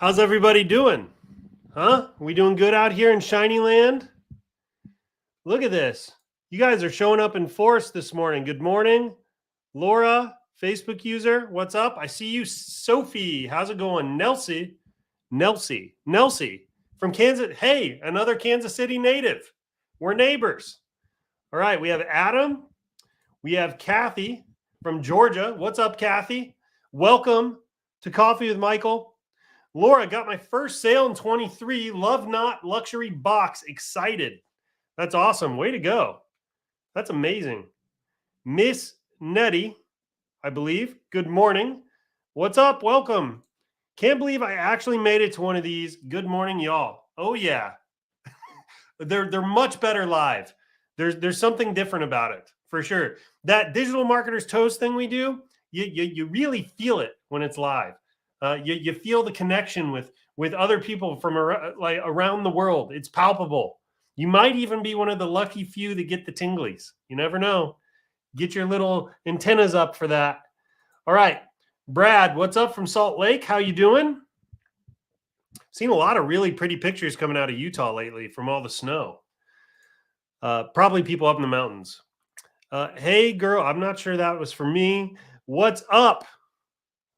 How's everybody doing? Huh? We doing good out here in Shiny Land? Look at this. You guys are showing up in force this morning. Good morning. Laura, Facebook user, what's up? I see you. Sophie, how's it going? Nelsie from Kansas. Hey, another Kansas City native. We're neighbors. All right, we have Adam. We have Kathy from Georgia. What's up, Kathy? Welcome to Coffee with Michael. Laura, got my first sale in 23. Love Not luxury box. Excited. That's awesome. Way to go. That's amazing. Miss Nettie, I believe. Good morning. What's up? Welcome. Can't believe I actually made it to one of these. Good morning, y'all. Oh, yeah. They're much better live. There's something different about it, for sure. That Digital Marketer's Toast thing we do, you really feel it when it's live. You feel the connection with other people from around the world. It's palpable. You might even be one of the lucky few that get the tinglies. You never know. Get your little antennas up for that. All right, Brad, what's up from Salt Lake? How you doing? Seen a lot of really pretty pictures coming out of Utah lately from all the snow. Probably people up in the mountains. Hey, girl, I'm not sure that was for me. What's up?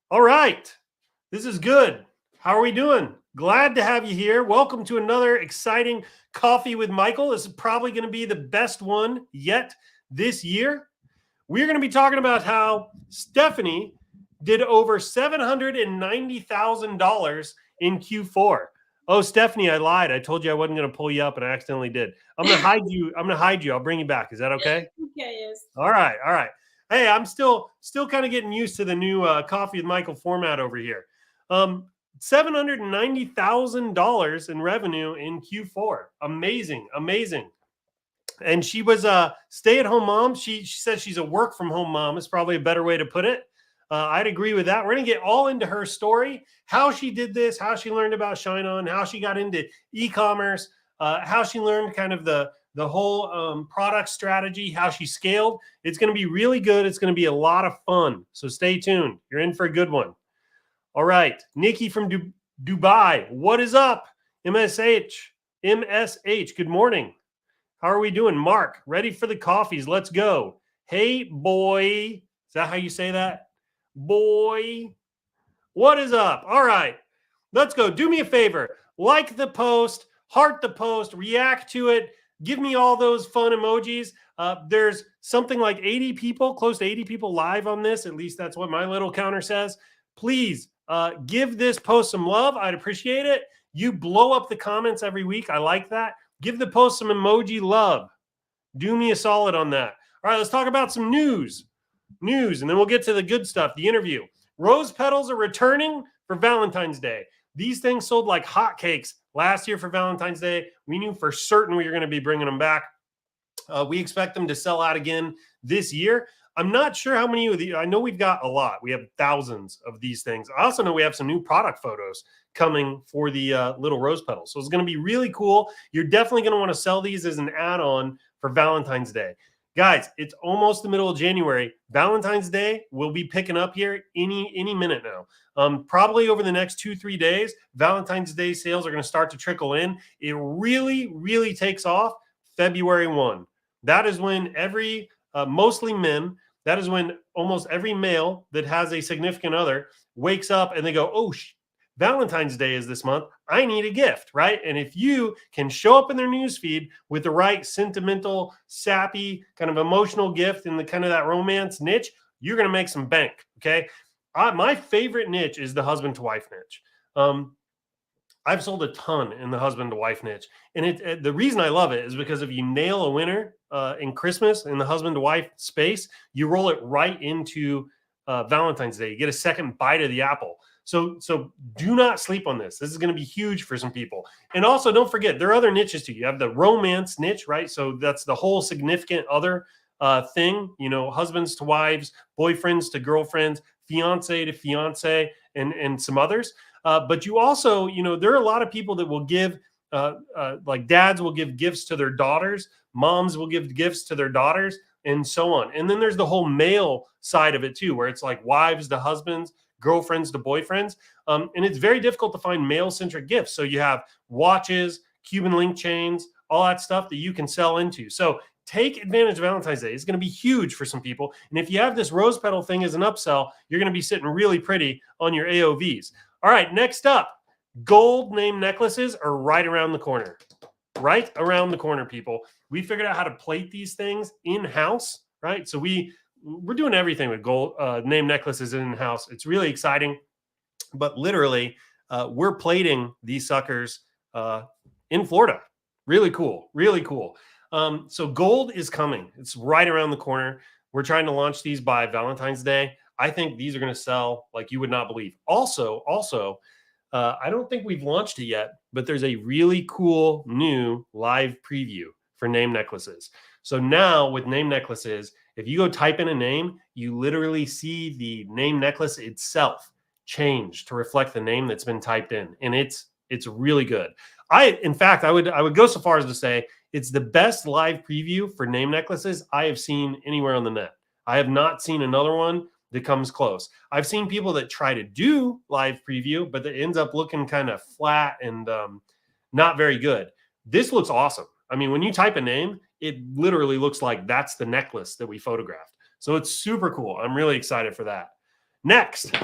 All right. This is good. How are we doing? Glad to have you here. Welcome to another exciting Coffee with Michael. This is probably going to be the best one yet this year. We're going to be talking about how Stefanie did over $790,000 in Q4. Oh, Stefanie, I lied. I told you I wasn't going to pull you up, and I accidentally did. I'm going to hide you. I'll bring you back. Is that okay? Yeah, yes. All right. Hey, I'm still kind of getting used to the new Coffee with Michael format over here. $790,000 in revenue in Q4. Amazing. And she was a stay-at-home mom. She said she's a work-from-home mom is probably a better way to put it. I'd agree with that. We're going to get all into her story, how she did this, how she learned about ShineOn, how she got into e-commerce, how she learned kind of the whole product strategy, how she scaled. It's going to be really good. It's going to be a lot of fun. So stay tuned. You're in for a good one. All right. Nikki from Dubai. What is up? MSH. Good morning. How are we doing? Mark, ready for the coffees. Let's go. Hey, boy. Is that how you say that? Boy. What is up? All right. Let's go. Do me a favor. Like the post, heart the post, react to it. Give me all those fun emojis. There's something like 80 people, close to 80 people live on this. At least that's what my little counter says. Please give this post some love. I'd appreciate it. You blow up the comments every week. I like that. Give the post some emoji love. Do me a solid on that. All right, let's talk about some news, and then we'll get to the good stuff, the interview. Rose petals are returning for Valentine's Day. These things sold like hotcakes last year for Valentine's Day. We knew for certain we were going to be bringing them back. We expect them to sell out again this year. I'm not sure how many of these. I know we've got a lot. We have thousands of these things. I also know we have some new product photos coming for the little rose petals. So it's going to be really cool. You're definitely going to want to sell these as an add-on for Valentine's Day. Guys, it's almost the middle of January. Valentine's Day will be picking up here any minute now. Probably over the next 2-3 days, Valentine's Day sales are going to start to trickle in. It really takes off February 1. That is when mostly men, that is when almost every male that has a significant other wakes up and they go, oh, Valentine's Day is this month. I need a gift, right? And if you can show up in their newsfeed with the right sentimental, sappy, kind of emotional gift in the kind of that romance niche, you're going to make some bank, okay? My favorite niche is the husband to wife niche. I've sold a ton in the husband to wife niche. And the reason I love it is because if you nail a winner in Christmas in the husband to wife space, you roll it right into Valentine's Day. You get a second bite of the apple. So do not sleep on this. This is going to be huge for some people. And also don't forget, there are other niches too. You have the romance niche, right? So that's the whole significant other thing, husbands to wives, boyfriends to girlfriends, fiance to fiance, and some others. But you also, there are a lot of people that will give, like dads will give gifts to their daughters, moms will give gifts to their daughters, and so on. And then there's the whole male side of it too, where it's like wives to husbands, girlfriends to boyfriends. And it's very difficult to find male-centric gifts. So you have watches, Cuban link chains, all that stuff that you can sell into. So take advantage of Valentine's Day. It's going to be huge for some people. And if you have this rose petal thing as an upsell, you're going to be sitting really pretty on your AOVs. All right, next up, gold name necklaces are right around the corner. Right around the corner, people. We figured out how to plate these things in-house, right? So we're doing everything with gold name necklaces in-house. It's really exciting. But literally, we're plating these suckers in Florida. Really cool. Really cool. So gold is coming. It's right around the corner. We're trying to launch these by Valentine's Day. I think these are going to sell like you would not believe. Also, I don't think we've launched it yet, but there's a really cool new live preview for name necklaces. So now with name necklaces, if you go type in a name, you literally see the name necklace itself change to reflect the name that's been typed in. And it's really good. In fact, I would go so far as to say it's the best live preview for name necklaces I have seen anywhere on the net. I have not seen another one that comes close. I've seen people that try to do live preview, but it ends up looking kind of flat and not very good. This looks awesome. I mean, when you type a name, it literally looks like that's the necklace that we photographed. So it's super cool. I'm really excited for that. Next,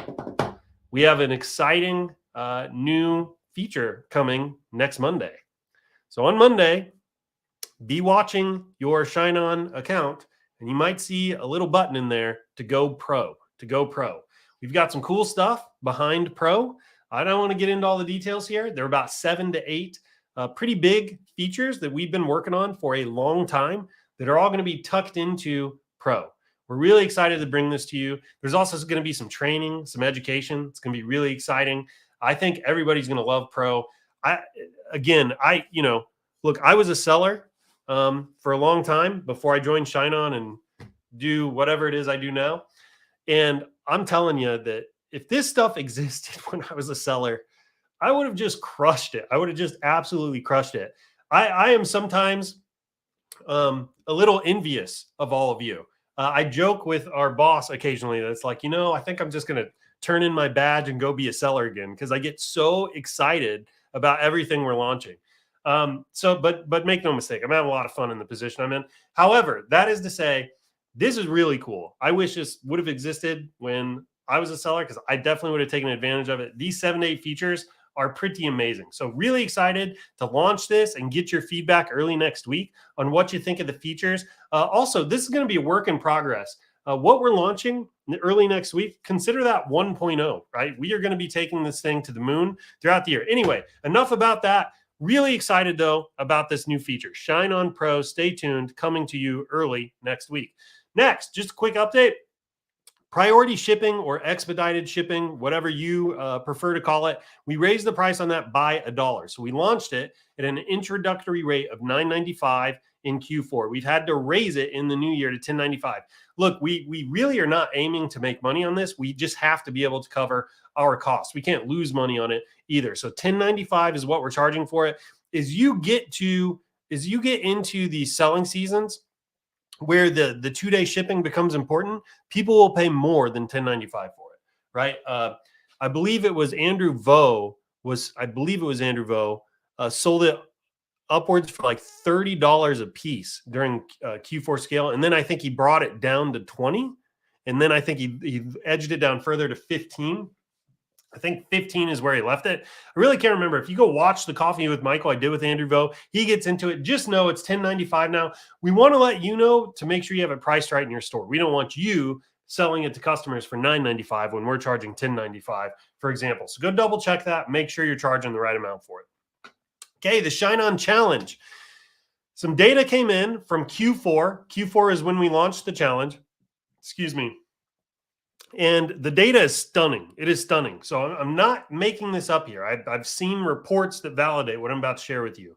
we have an exciting new feature coming next Monday. So on Monday, be watching your ShineOn account, and you might see a little button in there to go pro. We've got some cool stuff behind pro. I don't want to get into all the details here. There are about 7 to 8 pretty big features that we've been working on for a long time that are all going to be tucked into pro. We're really excited to bring this to you. There's also going to be some training, some education. It's going to be really exciting. I think everybody's going to love pro. Look, I was a seller for a long time before I joined ShineOn and do whatever it is I do now. And I'm telling you that if this stuff existed when I was a seller, I would have just crushed it. I would have just absolutely crushed it. I am sometimes a little envious of all of you. I joke with our boss occasionally that's like, I think I'm just going to turn in my badge and go be a seller again because I get so excited about everything we're launching. But make no mistake, I'm having a lot of fun in the position I'm in. However, that is to say, this is really cool. I wish this would have existed when I was a seller because I definitely would have taken advantage of it. These 7 to 8 features are pretty amazing. So really excited to launch this and get your feedback early next week on what you think of the features. Also, this is going to be a work in progress. What we're launching early next week, consider that 1.0, right? We are going to be taking this thing to the moon throughout the year. Anyway, enough about that. Really excited, though, about this new feature. ShineOn Pro, stay tuned, coming to you early next week. Next, just a quick update. Priority shipping or expedited shipping, whatever you prefer to call it, we raised the price on that by $1. So we launched it at an introductory rate of $9.95 in Q4. We've had to raise it in the new year to $10.95. Look, we really are not aiming to make money on this. We just have to be able to cover our costs. We can't lose money on it either. So $10.95 is what we're charging for it. As you get into these selling seasons where the 2-day shipping becomes important, people will pay more than $10.95 for it, right? I believe it was Andrew Vo sold it upwards for like $30 a piece during Q4 scale. And then I think he brought it down to 20. And then I think he edged it down further to 15. I think 15 is where he left it. I really can't remember. If you go watch the Coffee with Michael I did with Andrew Vo, he gets into it. Just know it's $10.95 now. We want to let you know to make sure you have it priced right in your store. We don't want you selling it to customers for $9.95 when we're charging $10.95, for example. So go double check that. Make sure you're charging the right amount for it. Okay, the ShineOn challenge. Some data came in from Q4. Q4 is when we launched the challenge. Excuse me. And the data is stunning. It is stunning. So I'm not making this up here. I've seen reports that validate what I'm about to share with you.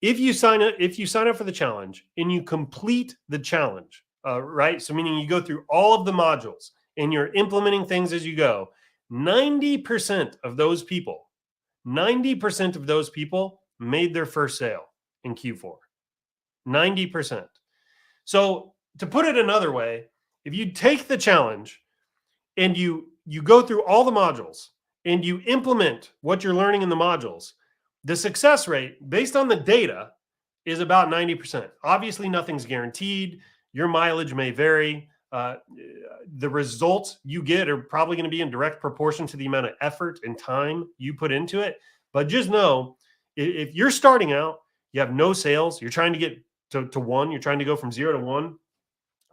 If you sign up for the challenge and you complete the challenge, right? So meaning you go through all of the modules and you're implementing things as you go, 90% of those people made their first sale in Q4. 90%. So to put it another way, if you take the challenge and you you go through all the modules and you implement what you're learning in the modules, the success rate based on the data is about 90%. Obviously, nothing's guaranteed. Your mileage may vary. The results you get are probably going to be in direct proportion to the amount of effort and time you put into it. But just know, if you're starting out, you have no sales, you're trying to get to one, you're trying to go from 0 to 1,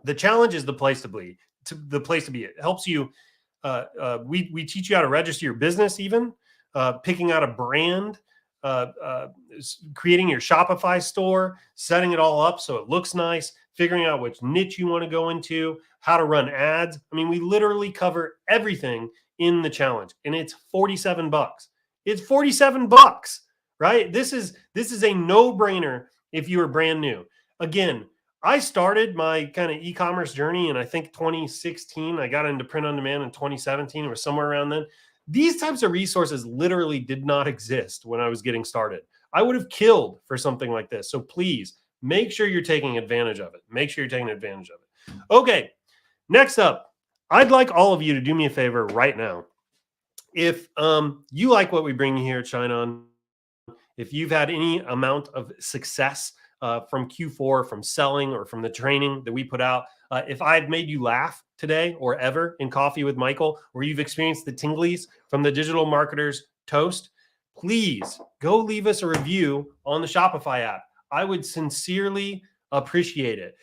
the challenge is the place to be. It helps you. We teach you how to register your business, even picking out a brand, creating your Shopify store, setting it all up so it looks nice, figuring out which niche you want to go into, how to run ads. I mean, we literally cover everything in the challenge, and it's $47. It's $47, right? This is a no-brainer if you are brand new. Again, I started my kind of e-commerce journey in, I think, 2016. I got into print on demand in 2017 or somewhere around then. These types of resources literally did not exist when I was getting started. I would have killed for something like this. So please make sure you're taking advantage of it. Okay, next up, I'd like all of you to do me a favor right now. If you like what we bring you here at ShineOn, if you've had any amount of success from Q4, from selling, or from the training that we put out, if I've made you laugh today or ever in Coffee with Michael, or you've experienced the tinglies from the Digital Marketer's Toast, please go leave us a review on the Shopify app. I would sincerely appreciate it.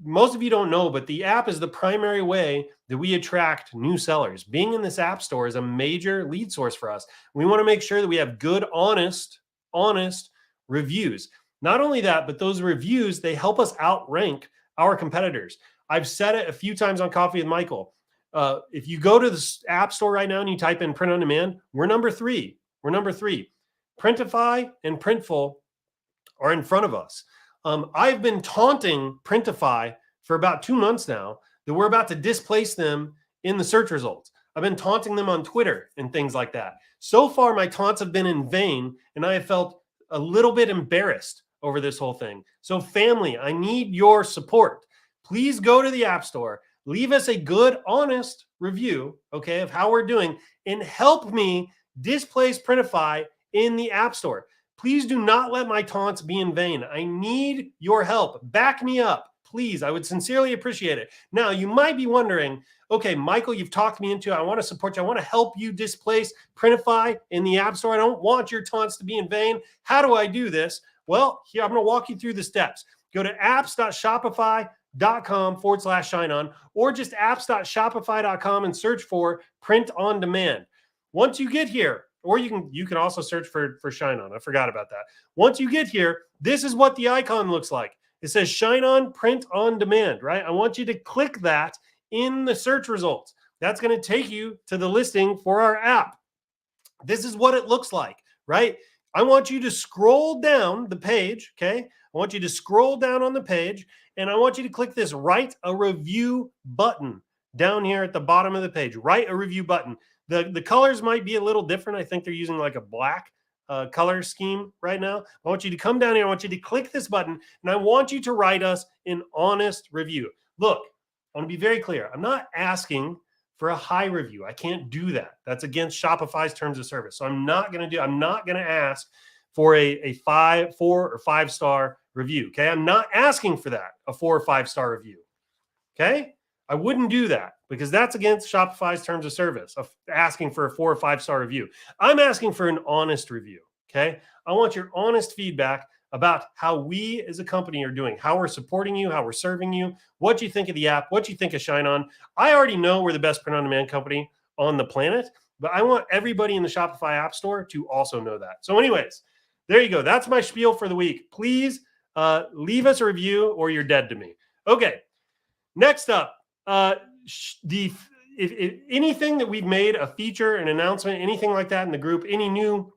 Most of you don't know, but the app is the primary way that we attract new sellers. Being in this app store is a major lead source for us. We want to make sure that we have good, honest reviews. Not only that, but those reviews, they help us outrank our competitors. I've said it a few times on Coffee with Michael. If you go to the app store right now and you type in print on demand, we're number 3. Printify and Printful are in front of us. I've been taunting Printify for about 2 months now that we're about to displace them in the search results. I've been taunting them on Twitter and things like that. So far, my taunts have been in vain, and I have felt a little bit embarrassed over this whole thing. So family, I need your support. Please go to the App Store, leave us a good, honest review, okay, of how we're doing, and help me displace Printify in the App Store. Please do not let my taunts be in vain. I need your help. Back me up, please. I would sincerely appreciate it. Now, you might be wondering, okay, Michael, you've talked me into it. I want to support you. I want to help you displace Printify in the App Store. I don't want your taunts to be in vain. How do I do this? Well, here, I'm going to walk you through the steps. Go to apps.shopify.com/ShineOn, or just apps.shopify.com and search for Print on Demand. Once you get here, or you can also search for ShineOn. I forgot about that. Once you get here, this is what the icon looks like. It says ShineOn Print on Demand, right? I want you to click that in the search results. That's going to take you to the listing for our app. This is what it looks like, right? I want you to scroll down the page, okay? I want you to scroll down on the page, and I want you to click this Write a Review button down here at the bottom of the page. Write a review button. The colors might be a little different. I think they're using like a black color scheme right now. I want you to come down here. I want you to click this button, and I want you to write us an honest review. Look, I want to be very clear. I'm not asking for a high review. I can't do that. That's against Shopify's terms of service. So I'm not going to ask for a 4 or 5 star review. Okay. I'm not asking for that, a 4 or 5 star review. Okay. I wouldn't do that because that's against Shopify's terms of service of asking for a 4 or 5 star review. I'm asking for an honest review. Okay. I want your honest feedback about how we as a company are doing, how we're supporting you, how we're serving you, what you think of the app, what you think of ShineOn. I already know we're the best print on demand company on the planet, but I want everybody in the Shopify app store to also know that. So anyways, there you go. That's my spiel for the week. Please leave us a review or you're dead to me. Okay. Next up, if anything that we've made a feature, an announcement, anything like that in the group, any new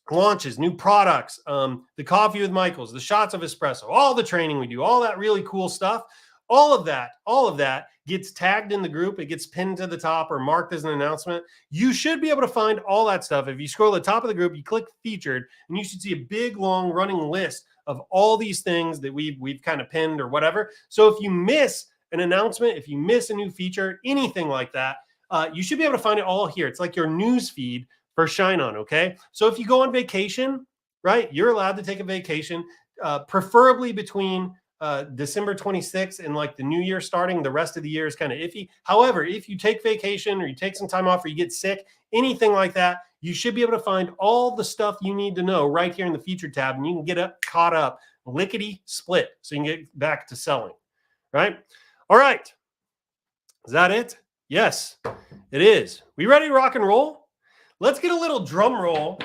launches, new products, the Coffee with Michaels, the Shots of Espresso, all the training we do, all that really cool stuff, all of that gets tagged in the group. It gets pinned to the top or marked as an announcement. You should be able to find all that stuff. If you scroll to the top of the group, you click featured, and you should see a big, long running list of all these things that we've kind of pinned or whatever. So if you miss an announcement, if you miss a new feature, anything like that, you should be able to find it all here. It's like your news feed for ShineOn, okay? So if you go on vacation, right, you're allowed to take a vacation, preferably between December 26th and like the new year starting. The rest of the year is kind of iffy. However, if you take vacation or you take some time off or you get sick, anything like that, you should be able to find all the stuff you need to know right here in the feature tab, and you can get caught up lickety split so you can get back to selling, right? All right. Is that it? Yes, it is. We ready to rock and roll? Let's get a little drum roll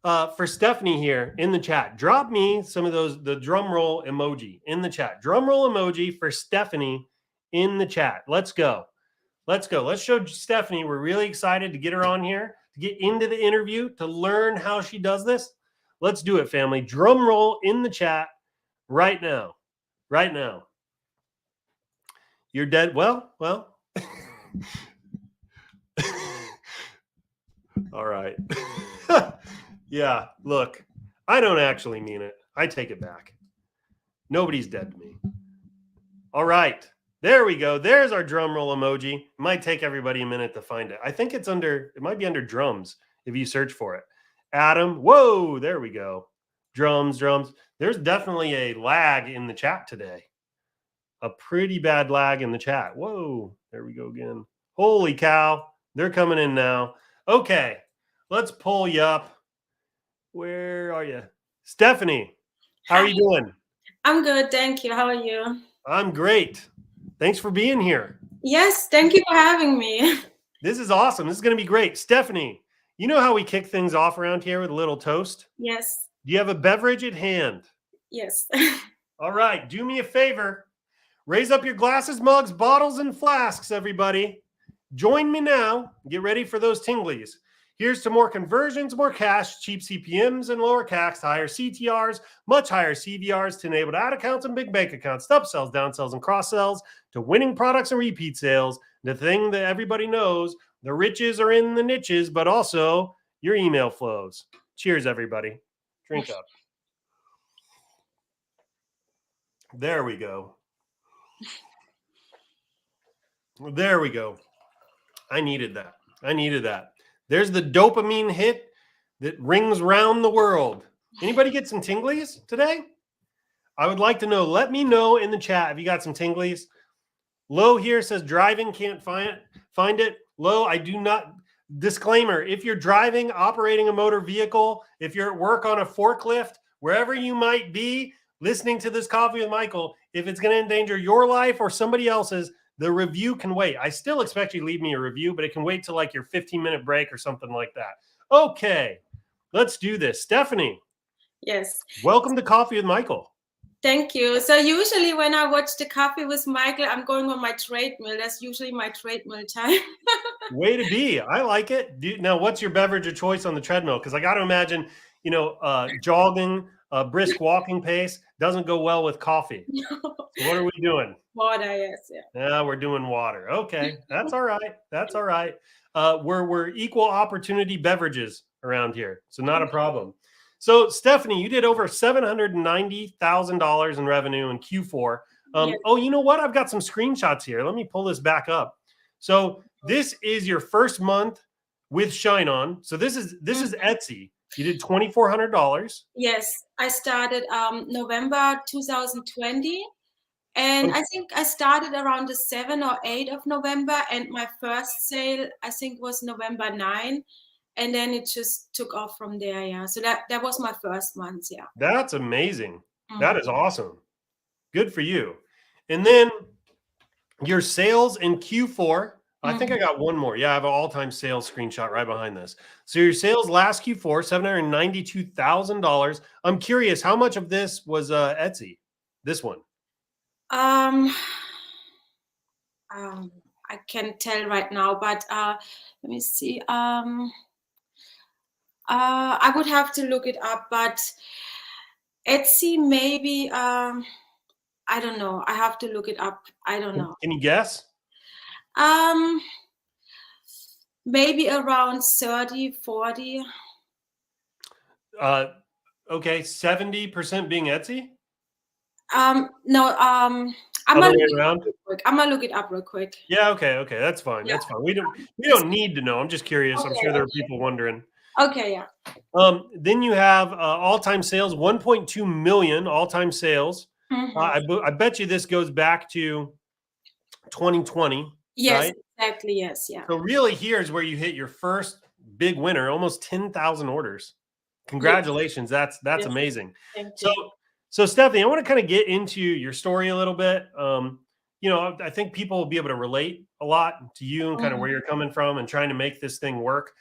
for Stefanie here in the chat. Drop me some of the drum roll emoji in the chat. Drum roll emoji for Stefanie in the chat. Let's go. Let's go. Let's show Stefanie. We're really excited to get her on here, to get into the interview, to learn how she does this. Let's do it, family. Drum roll in the chat right now. Right now. You're dead. Well. All right. Yeah, look, I don't actually mean it. I take it back. Nobody's dead to me. All right. There we go. There's our drum roll emoji. It might take everybody a minute to find it. I think it might be under drums if you search for it. Adam, whoa, there we go. Drums. There's definitely a lag in the chat today. A pretty bad lag in the chat. Whoa, there we go again. Holy cow. They're coming in now. Okay, let's pull you up. Where are you? Stefanie, how are you doing? I'm good, thank you. How are you? I'm great. Thanks for being here. Yes, thank you for having me. This is awesome. This is going to be great. Stefanie, you know how we kick things off around here with a little toast? Yes. Do you have a beverage at hand? Yes. All right, do me a favor. Raise up your glasses, mugs, bottles, and flasks, everybody. Join me now. Get ready for those tinglies. Here's to more conversions, more cash, cheap CPMs, and lower CACs, higher CTRs, much higher CVRs to enable ad accounts and big bank accounts, upsells, downsells, and cross-sells, to winning products and repeat sales. The thing that everybody knows, the riches are in the niches, but also your email flows. Cheers, everybody. Drink up. There we go. There we go. I needed that. There's the dopamine hit that rings round the world. Anybody get some tinglies today? I would like to know. Let me know in the chat if you got some tinglies. Lo here says driving, can't find it. Lo, I do not. Disclaimer, if you're driving, operating a motor vehicle, if you're at work on a forklift, wherever you might be, listening to this Coffee with Michael, if it's going to endanger your life or somebody else's, the review can wait. I still expect you to leave me a review, but it can wait till like your 15-minute break or something like that. Okay, let's do this. Stefanie. Yes. Welcome to Coffee with Michael. Thank you. So usually when I watch the Coffee with Michael, I'm going on my treadmill. That's usually my treadmill time. Way to be. I like it. Now, what's your beverage of choice on the treadmill? Because I got to imagine, jogging, brisk walking pace doesn't go well with coffee. So what are we doing? Water, yes. Yeah, we're doing water. Okay, that's all right. That's all right. We're equal opportunity beverages around here, so not a problem. So, Stefanie, you did over $790,000 in revenue in Q4. Yes. Oh, you know what? I've got some screenshots here. Let me pull this back up. So, this is your first month with ShineOn. So, this is Etsy. You did $2,400. Yes, I started November 2020. And I think I started around the 7th or 8th of November, and my first sale, I think, was November 9. And then it just took off from there, yeah. So that was my first month, yeah. That's amazing. That is awesome. Good for you. And then your sales in Q4, I think I got one more. Yeah, I have an all-time sales screenshot right behind this. So your sales last Q4, $792,000. I'm curious, how much of this was Etsy? This one. I can't tell right now, but let me see. I would have to look it up, but Etsy maybe. I don't know. I have to look it up. I don't know. Can you guess? Maybe around 30, 40. Okay, 70% being Etsy? No, I I'm Other gonna way look it up around? real quick. I'm gonna look it up real quick. Yeah, okay. That's fine. Yeah. That's fine. We don't need to know. I'm just curious. I'm Okay. sure there are people wondering. Okay. Yeah. Then you have all-time sales, 1.2 million all-time sales. Mhm. I bet you this goes back to 2020, Yes. right? Exactly. Yes. Yeah. So really, here's where you hit your first big winner, almost 10,000 orders. Yes. Congratulations. That's Yes. amazing. Thank So, you. so Stephanie, I want to kind of get into your story a little bit. I think people will be able to relate a lot to you and kind of where Mhm. you're coming from and trying to make this thing work.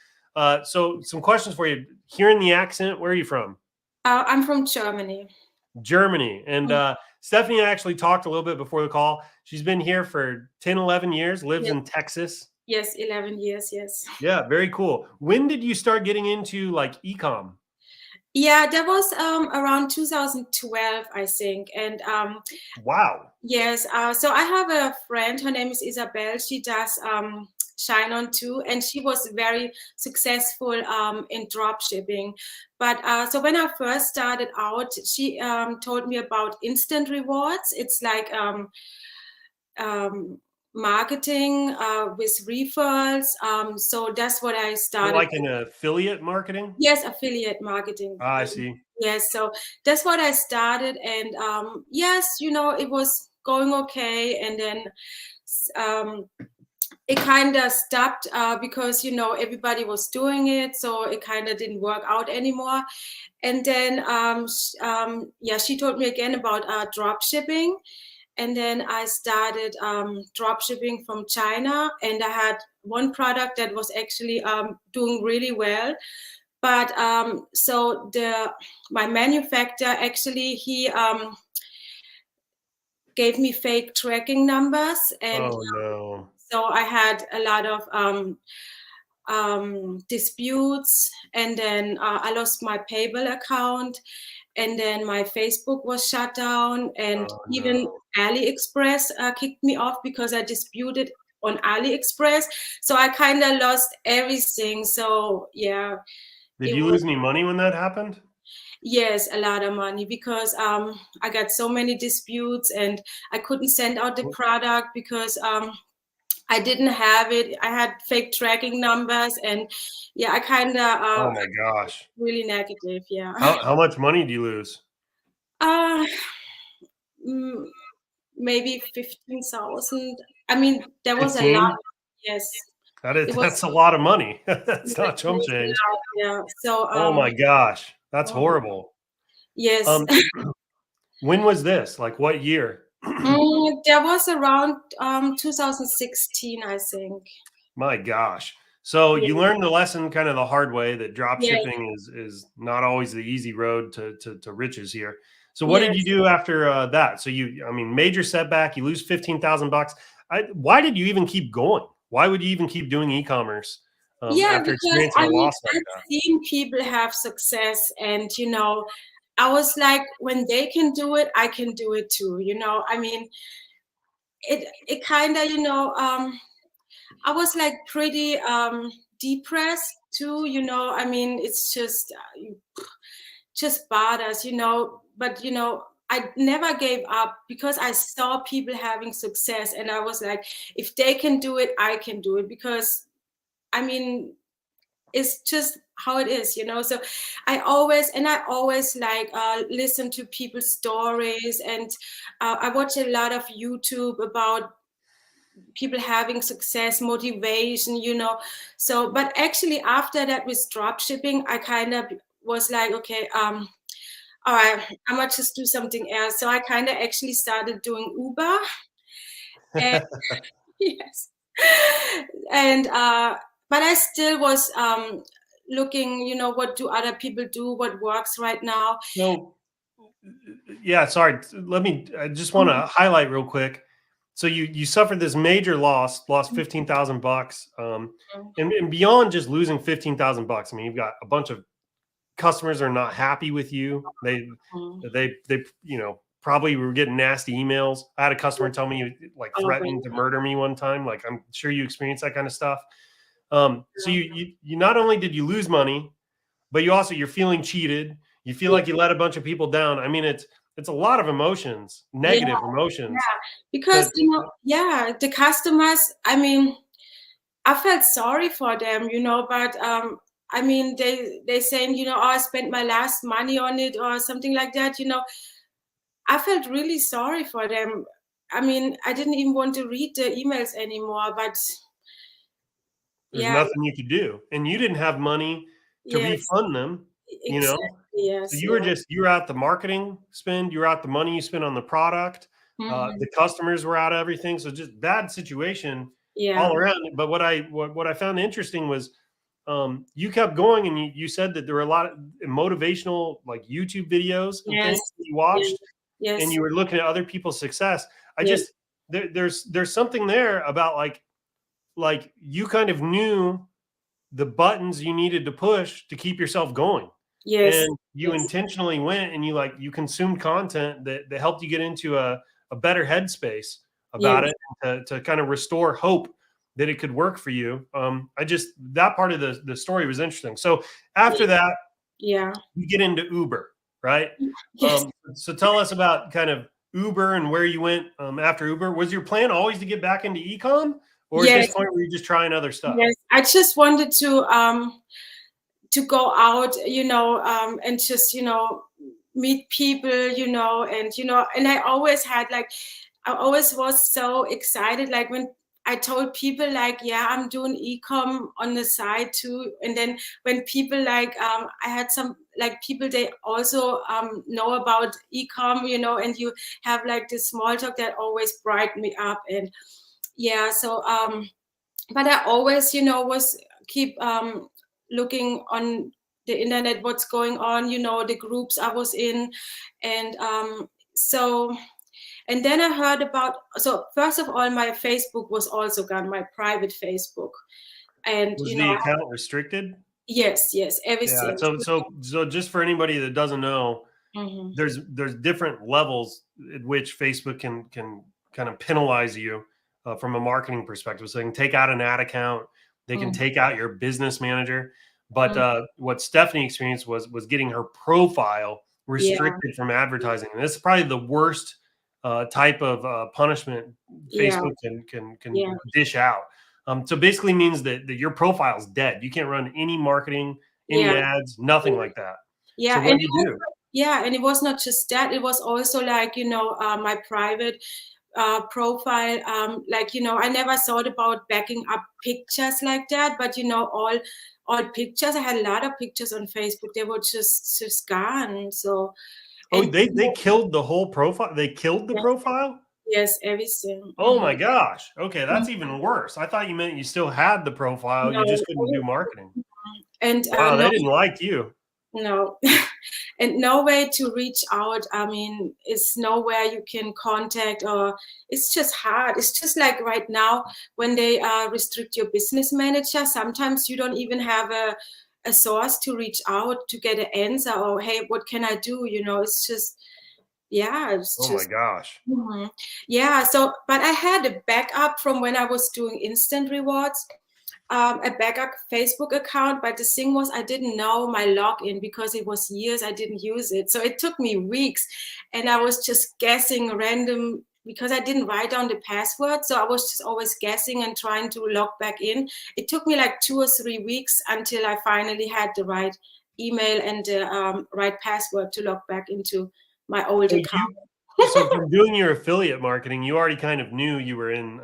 So some questions for you. Hearing the accent, where are you from? I'm from Germany. Germany. And Mm. Stephanie and I actually talked a little bit before the call. She's been here for 10, 11 years, lives Yes. in Texas. Yes. 11 years. Yes. Yeah, very cool. When did you start getting into like ecom? Yeah, that was around 2012, I think. And Wow. yes, so I have a friend. Her name is Isabel. She does ShineOn too, and she was very successful in drop shipping. But so when I first started out, she told me about instant rewards. It's like um, marketing with referrals. So that's what I started. Like an affiliate marketing? Yes, affiliate marketing. I see. Yes, so that's what I started, and yes, it was going okay, and then um, it kind of stopped because everybody was doing it, so it kind of didn't work out anymore. And then yeah, she told me again about drop shipping, and then I started drop shipping from China, and I had one product that was actually doing really well. But so my manufacturer actually he gave me fake tracking numbers, and Oh no. so I had a lot of disputes, and then I lost my PayPal account, and then my Facebook was shut down, and Oh even no. AliExpress kicked me off because I disputed on AliExpress. So I kind of lost everything. So yeah, Did it you was. lose any money when that happened? Yes, a lot of money because I got so many disputes and I couldn't send out the product because I didn't have it. I had fake tracking numbers, and yeah, I kind of Oh my gosh. really negative. Yeah, How much money do you lose? uh, mm, maybe 15,000. I mean, there was a lot. 15? Yes, it was. That's a lot of money. That's It not chump was a change. lot, yeah. So Oh my gosh. That's um, horrible. yes. Um, when was this? Like what year? There was around 2016, I think. My gosh. So Yeah. you learned the lesson kind of the hard way that drop Yes, shipping is not always the easy road to riches here. So what did you yes. do after that? So I mean, major setback, you lose 15,000 bucks. Why did you even keep going? Why would you even keep doing e-commerce Yeah, after because experiencing I a mean, loss like I've seen people have success, and I was like, when they can do it, I can do it too. I mean, it kind of, I was like pretty depressed too. I mean, it's just bothers, but I never gave up because I saw people having success, and I was like, if they can do it, I can do it, because I mean, it's just how it is. So I always like listen to people's stories, and I watch a lot of YouTube about people having success, motivation. So but actually after that with drop shipping, I kind of was like, okay, all right, I might just do something else. So I kind of actually started doing Uber. And yes, and but I still was looking, what do other people do, what works right now. So yeah, sorry. I just want to highlight real quick. So you suffered this major loss, lost 15,000 bucks. And beyond just losing 15,000 bucks, I mean, you've got a bunch of customers are not happy with you. They probably were getting nasty emails. I had a customer tell me like Oh, threatened to murder me one time. Like I'm sure you experienced that kind of stuff. So yeah. you not only did you lose money, but you're feeling cheated. You feel Yeah. like you let a bunch of people down. I mean, it's a lot of emotions, negative emotions. Because the customers, I mean, I felt sorry for them, but I mean, they saying, oh, I spent my last money on it or something like that, I felt really sorry for them. I mean, I didn't even want to read the emails anymore, but there's yeah, nothing you could do. And you didn't have money to yes, refund them, exactly, So yes, you were you're out the marketing spend, you're out the money you spent on the product. The customers were out of everything. So just bad situation yeah, all around. But what I found interesting was you kept going, and you said that there were a lot of motivational like YouTube videos and yes, things that you watched, yes, and you were looking at other people's success. I yes, just there's something there about like you kind of knew the buttons you needed to push to keep yourself going. yes, And you intentionally went and you consumed content that helped you get into a better headspace about yes, it, to kind of restore hope that it could work for you. That part of the story was interesting. So after that, yeah, you get into Uber, right? yes, So tell us about kind of Uber and where you went after Uber. Was your plan always to get back into ecom, or at yes, this point were you just trying other stuff? yes. I just wanted to go out, and just, meet people, and I always had like, I always was so excited, like when I told people like, yeah, I'm doing ecom on the side too. And then when people like, I had some like people, they also know about ecom, and you have like this small talk that always brightened me up. And yeah, so but I always, was keep looking on the internet, what's going on, the groups I was in. And so, and then I heard about, so first of all, my Facebook was also gone, my private Facebook. And, Was the account restricted? yes, Yeah. everything. So just for anybody that doesn't know, Mm-hmm. there's different levels at which Facebook can kind of penalize you from a marketing perspective. So they can take out an ad account, they can take out your business manager. But what Stefanie experienced was getting her profile Yeah, restricted from advertising, and this is probably the worst type of punishment yeah, Facebook can yeah, dish out. So basically means that your profile is dead. You can't run any marketing, any yeah, ads, nothing like that. So yeah. what do you do? Yeah, and it was not just that, it was also like, my private profile, like, I never thought about backing up pictures like that, but all pictures, I had a lot of pictures on Facebook, they were just gone. So, Oh, and they killed the whole profile? They killed the yes, profile? yes, everything. Oh my gosh. Okay, that's even worse. I thought you meant you still had the profile, you No, just couldn't do marketing. and Wow, no, they didn't like you. no. And no way to reach out. I mean, it's nowhere you can contact, or it's just hard. It's just like right now when they restrict your business manager, sometimes you don't even have a source to reach out to get an answer, or hey, what can I do? It's just, yeah, it's Oh my just. gosh. Mhm. Yeah, so, but I had a backup from when I was doing instant rewards, a backup Facebook account, but the thing was I didn't know my login because it was years I didn't use it. So it took me weeks, and I was just guessing random because I didn't write down the password. So I was just always guessing and trying to log back in. It took me like 2 or 3 weeks until I finally had the right email and the right password to log back into my old So account. so from doing your affiliate marketing, you already kind of knew you were in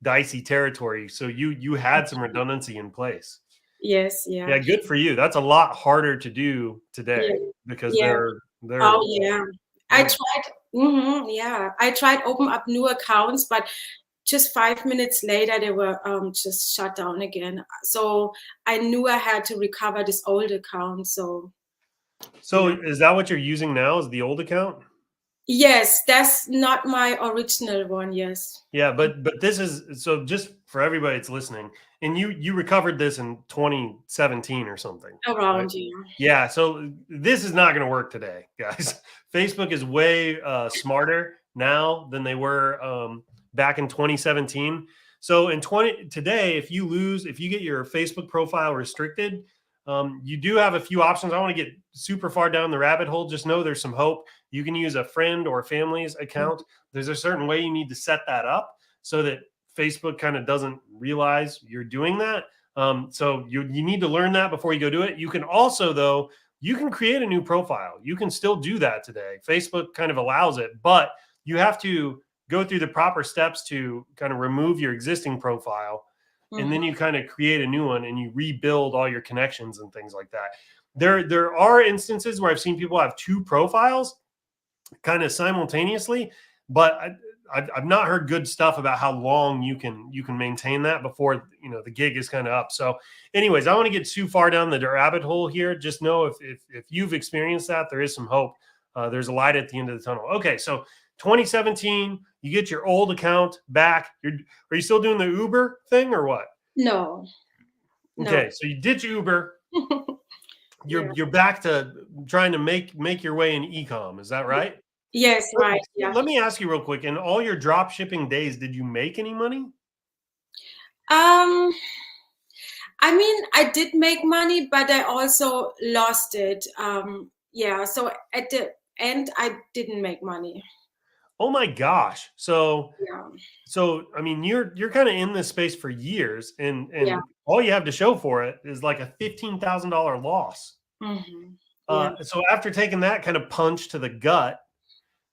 dicey territory. So you had some redundancy in place. Yes, yeah. Yeah, good for you. That's a lot harder to do today Yeah. because Yeah. they're Oh yeah. I they're tried, yeah. I tried open up new accounts, but just 5 minutes later they were just shut down again. So I knew I had to recover this old account. So So yeah. is that what you're using now, is the old account? Yes, that's not my original one. Yes. Yeah, but this is, so just for everybody that's listening, and you recovered this in 2017 or something, right? Around you. Yeah, so this is not going to work today, guys. Facebook is way smarter now than they were back in 2017. So in 20 today, if you get your Facebook profile restricted, You do have a few options. I don't want to get super far down the rabbit hole. Just know there's some hope. You can use a friend or family's account. There's a certain way you need to set that up so that Facebook kind of doesn't realize you're doing that. So you need to learn that before you go do it. You can also, though, you can create a new profile. You can still do that today. Facebook kind of allows it, but you have to go through the proper steps to kind of remove your existing profile. And then you kind of create a new one and you rebuild all your connections and things like that. There are instances where I've seen people have two profiles kind of simultaneously, but I've not heard good stuff about how long you can maintain that before the gig is kind of up. So anyways, I don't want to get too far down the rabbit hole here. Just know if you've experienced that, there is some hope. There's a light at the end of the tunnel. Okay, so 2017, you get your old account back. Are you still doing the Uber thing or what? No. Okay, so you ditch Uber. You're back to trying to make your way in e-com. Is that right? Yes, right. Yeah. Let me ask you real quick. In all your drop shipping days, did you make any money? I mean, I did make money, but I also lost it. Yeah. So at the end, I didn't make money. Oh my gosh. So Yeah. So I mean, you're kind of in this space for years, and all you have to show for it is like a $15,000 loss. So after taking that kind of punch to the gut,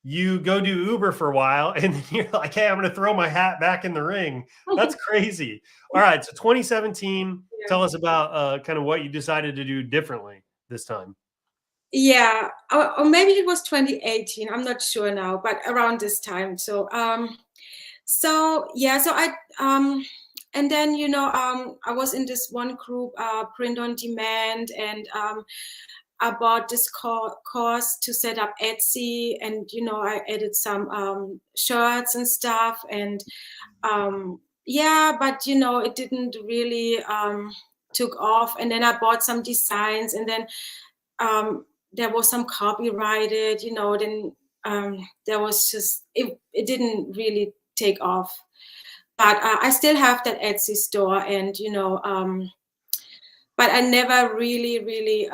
you go do Uber for a while, and then you're like, "Hey, I'm going to throw my hat back in the ring." That's crazy. All right, so 2017. Tell us about kind of what you decided to do differently this time. Yeah, or maybe it was 2018. I'm not sure now, but around this time. So I and then I was in this one group, print on demand, and I bought this course to set up Etsy, and I added some shirts and stuff, and but it didn't really took off. And then I bought some designs, and then there was some copyrighted, then there was just it didn't really take off. But I still have that Etsy store, and but I never really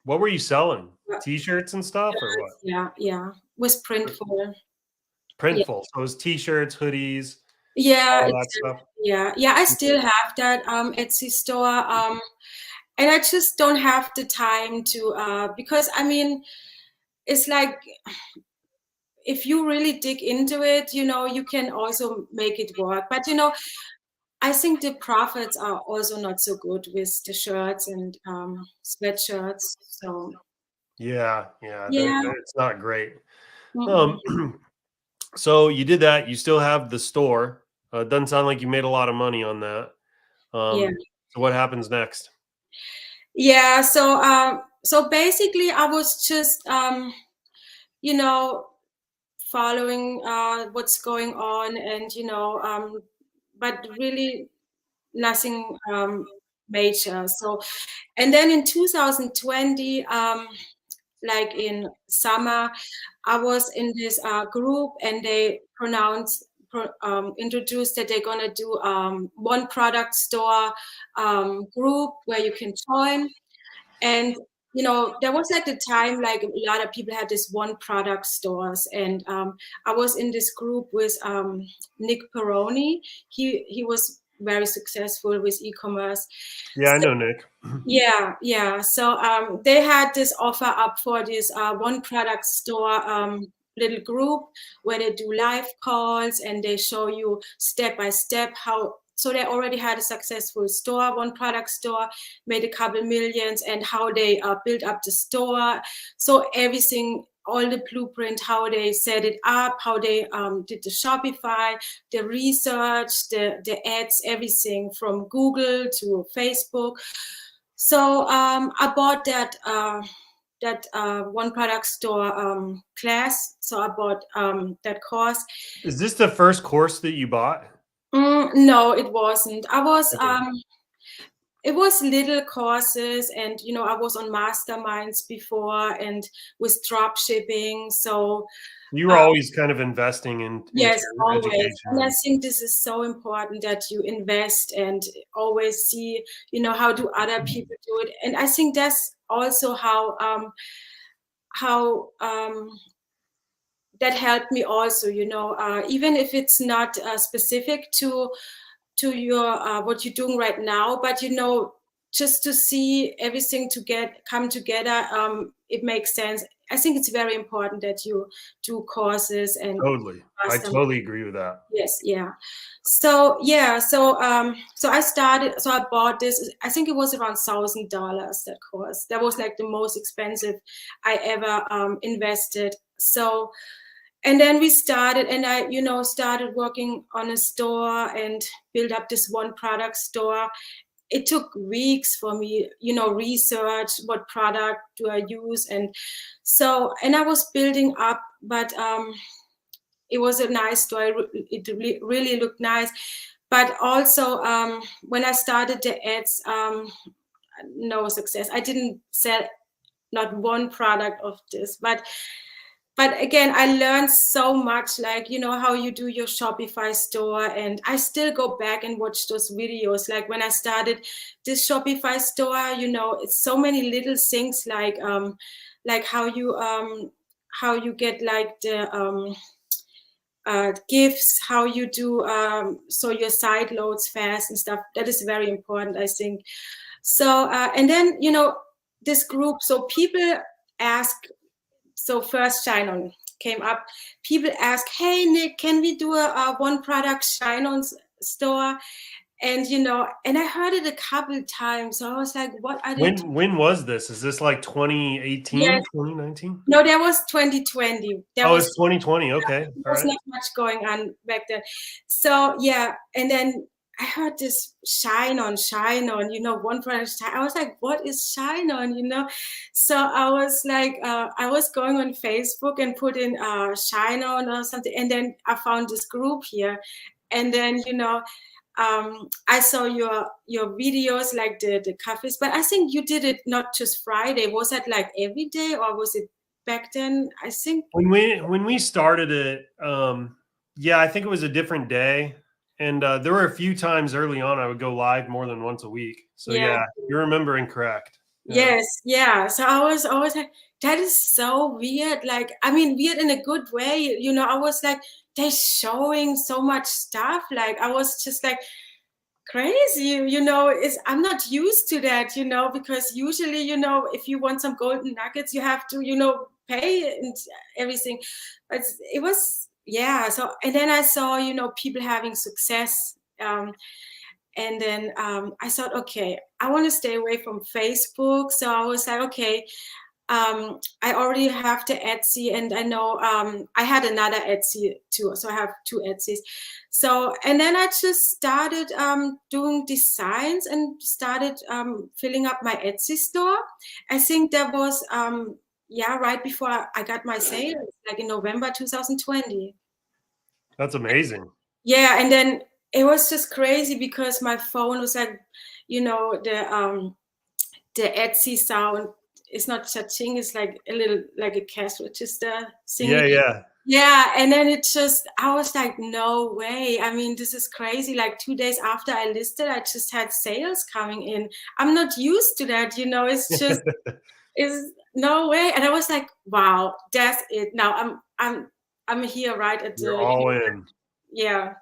What were you selling? T-shirts and stuff, or what? Yeah, was Printful. Printful. So it was T-shirts, hoodies. Yeah, all that stuff. Yeah. I still have that Etsy store, and I just don't have the time to because I mean, it's like if you really dig into it, you can also make it work. But I think the profits are also not so good with the shirts and sweatshirts. So yeah. It's not great. Mm-mm. So you did that. You still have the store. It doesn't sound like you made a lot of money on that. So what happens next? Yeah. So basically, I was just following what's going on, and but really nothing major. So, and then in 2020, like in summer, I was in this group, and they introduced that they're gonna do one product store group where you can join. And there was like the time, like a lot of people had this one product stores, and I was in this group with Nick Peroni. He was very successful with e-commerce. Yeah, I know Nick. Yeah. So they had this offer up for this one product store little group where they do live calls, and they show you step by step how. So they already had a successful store, one product store, made a couple millions, and how they built up the store. So everything, all the blueprint, how they set it up, how they did the Shopify, the research, the ads, everything from Google to Facebook. So I bought that one product store class. So I bought that course. Is this the first course that you bought? No, it wasn't. I was it was little courses, and I was on masterminds before and with drop shipping. So You were always kind of investing into yes, your always. And I education. think this is so important that you invest and always see, how do other people do it. And I think that's also how that helped me also, even if it's not specific to your what you're doing right now, but just to see everything come together, it makes sense. I think it's very important that you do courses and Totally. I mastermind. totally agree with that. Yes, yeah. So yeah, so I bought this. I think it was around $1,000, that course. That was like the most expensive I ever invested. So, and then we started, and I started working on a store and build up this one product store. It took weeks for me, research what product do I use, and I was building up, but it was a nice store. It really looked nice. But also, when I started the ads, no success. I didn't sell not one product of this. But again, I learned so much, like, how you do your Shopify store. And I still go back and watch those videos. Like when I started this Shopify store, it's so many little things, like how you get like the gifts, how you do so your site loads fast and stuff. That is very important, I think. So and then this group, so people ask, so first ShineOn came up. People ask, hey Nick, can we do a one product ShineOn store? And and I heard it a couple of times, so I was like, what are they doing? When was this? Is this like 2018, Yes. 2019? No, that was 2020. That Oh, was it's 2020. Okay. there All was right. not much going on back then. So yeah, and then I heard this ShineOn, one product. I was like, what is ShineOn? So I was like, I was going on Facebook and put in ShineOn or something, and then I found this group here, and then I saw your videos, like the cafes, but I think you did it not just Friday. Was that like every day, or was it back then? I think When we started it, yeah, I think it was a different day. And there were a few times early on I would go live more than once a week. So yeah. yeah, you're remembering correct. Yeah. Yes, yeah. So I was always like, that is so weird. Like, I mean, weird in a good way. I was like, they're showing so much stuff. Like, I was just like, crazy, I'm not used to that, because usually, if you want some golden nuggets, you have to, pay and everything. But it was, yeah. So, and then I saw, people having success. And then I thought, okay, I want to stay away from Facebook. So I was like, okay, I already have the Etsy, and I know I had another Etsy too. So I have two Etsys. So, and then I just started doing designs and started filling up my Etsy store. I think that was, right before I got my sales, like in November 2020. That's amazing. Yeah, and then it was just crazy because my phone was like, the Etsy sound is not touching. It's like a little like a cash register Yeah, thingy. yeah. Yeah, and then I was like, no way. I mean, this is crazy. Like 2 days after I listed, I just had sales coming in. I'm not used to that, it's just, it's no way. And I was like, wow, that's it. Now I'm here right at You're the, all in. yeah.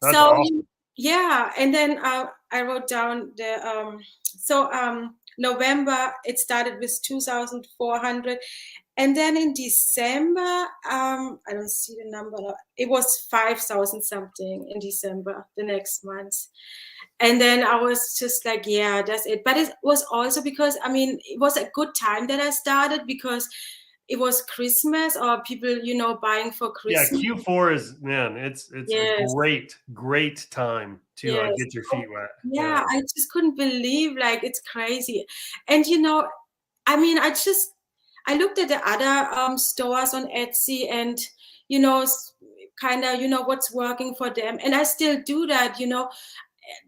That's So awesome. yeah, and then I wrote down November, it started with 2,400, and then in December, I don't see the number now. It was 5,000 something in December, the next month. And then I was just like, yeah, that's it. But it was also because, I mean, it was a good time that I started, because it was Christmas, or people, buying for Yeah, Christmas. Q4 is, man, it's a Yes. great time to Yes. get your feet wet. Yeah, I just couldn't believe, like, it's crazy. And I mean, I looked at the other stores on Etsy, and kind of, what's working for them, and I still do that,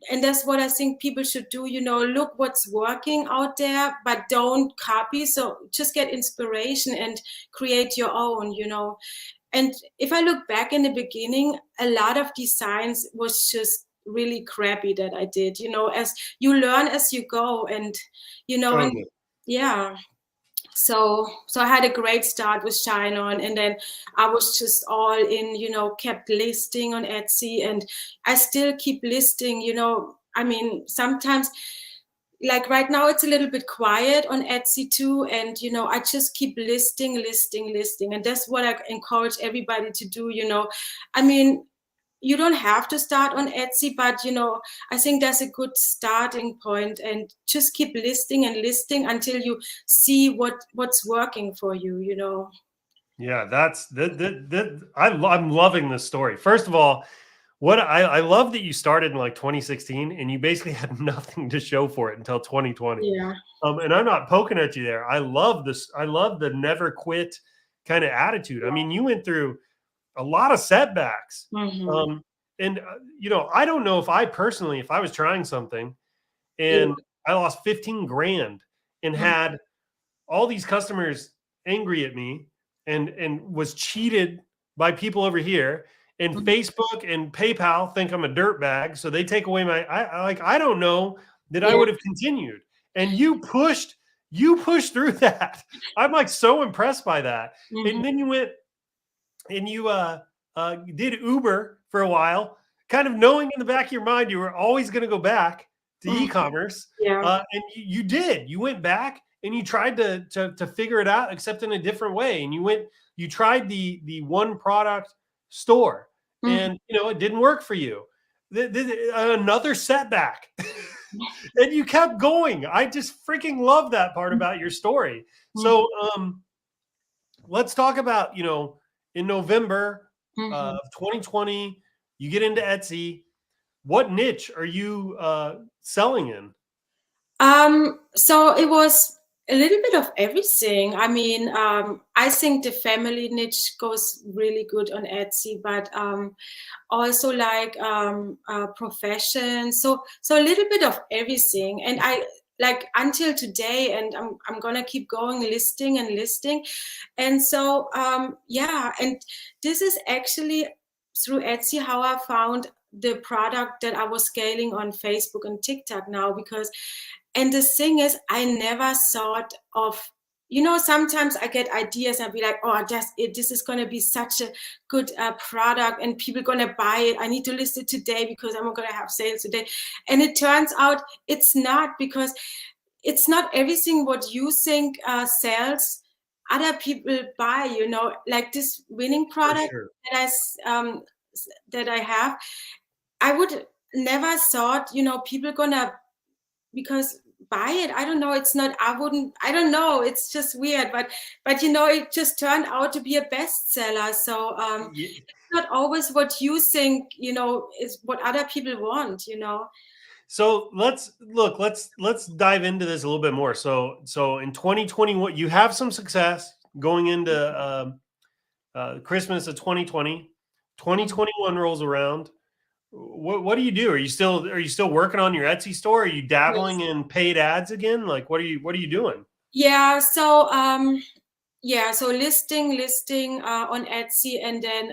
and that's what I think people should do, look what's working out there, but don't copy. So just get inspiration and create your own. And if I look back in the beginning, a lot of designs was just really crappy that I did, as you learn as you go. And and Totally. yeah, so I had a great start with ShineOn, and then I was just all in, kept listing on Etsy, and I still keep listing. I mean, sometimes, like right now, it's a little bit quiet on Etsy too, and I just keep listing, and that's what I encourage everybody to do. I mean, you don't have to start on Etsy, but I think that's a good starting point, and just keep listing and listing until you see what's working for you. Yeah, that's that. I'm loving this story. First of all, what I love that you started in like 2016 and you basically had nothing to show for it until 2020. Yeah. And I'm not poking at you there. I love this. I love the never quit kind of attitude. I mean, you went through a lot of setbacks. Mm-hmm. And I don't know if I personally, if I was trying something Yeah. and I lost 15 grand and had all these customers angry at me and was cheated by people over here, and Mhm. Facebook and PayPal think I'm a dirtbag, so they take away my I don't know that I Yeah. would have continued. And you pushed through that. I'm like so impressed by that. Mhm. And then you went and you did Uber for a while, kind of knowing in the back of your mind you were always going to go back to Mhm. e-commerce. Yeah. And you did. You went back and you tried to figure it out, except in a different way. And you tried the one product store, Mhm. and it didn't work for you. Another setback. And you kept going. I just freaking love that part about your story. Mhm. So let's talk about, in November Mhm. of 2020, you get into Etsy. What niche are you selling in? So it was a little bit of everything. I mean, I think the family niche goes really good on Etsy, but also like profession. So a little bit of everything. And I like until today, and I'm gonna keep going listing and listing. And so yeah, and this is actually through Etsy how I found the product that I was scaling on Facebook and TikTok now, because and the thing is, I never thought of, sometimes I get ideas and I'll be like, oh, that's it. This is going to be such a good product and people going to buy it. I need to list it today because I'm going to have sales today. And it turns out it's not, because it's not everything what you think sells. Other people buy, like this winning For product sure. that I have. I would never thought, people gonna, because buy it. I don't know, it's not, I don't know, it's just weird, but it just turned out to be a bestseller. So Ye- it's not always what you think, is what other people want. So let's dive into this a little bit more. So in 2021, you have some success going into Christmas of 2020. 2021 rolls around. What do you do? Are you still working on your Etsy store? Are you dabbling Yes. in paid ads again? Like what are you doing? Yeah, so listing on Etsy, and then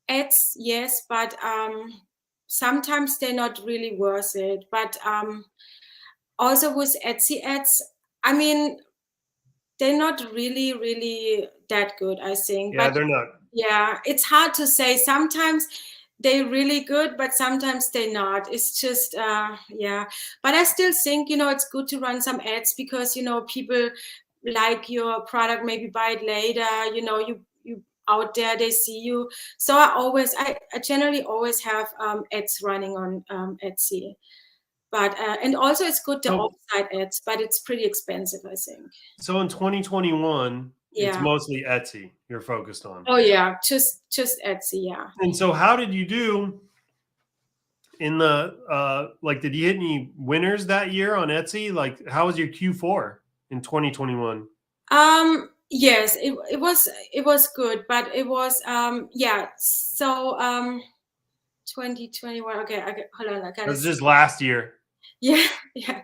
ads, yes, but sometimes they're not really worth it. But also with Etsy ads, I mean, they're not really, really that good, I think. Yeah, But they're not. yeah, it's hard to say. Sometimes they're really good, but sometimes they're not. It's just, yeah. But I still think, it's good to run some ads, because, people like your product, maybe buy it later, you out there, they see you. So I generally always have ads running on Etsy. But, and also it's good, the So offsite ads, but it's pretty expensive, I think. so in 2021, it's Yeah. mostly Etsy you're focused on. Oh yeah, just Etsy, yeah. And so how did you do in the like did you hit any winners that year on Etsy? Like how was your Q4 in 2021? Yes, it was good, but it was yeah. So 2021. Okay, hold on. I It gotta was see. just last year. Yeah, yeah.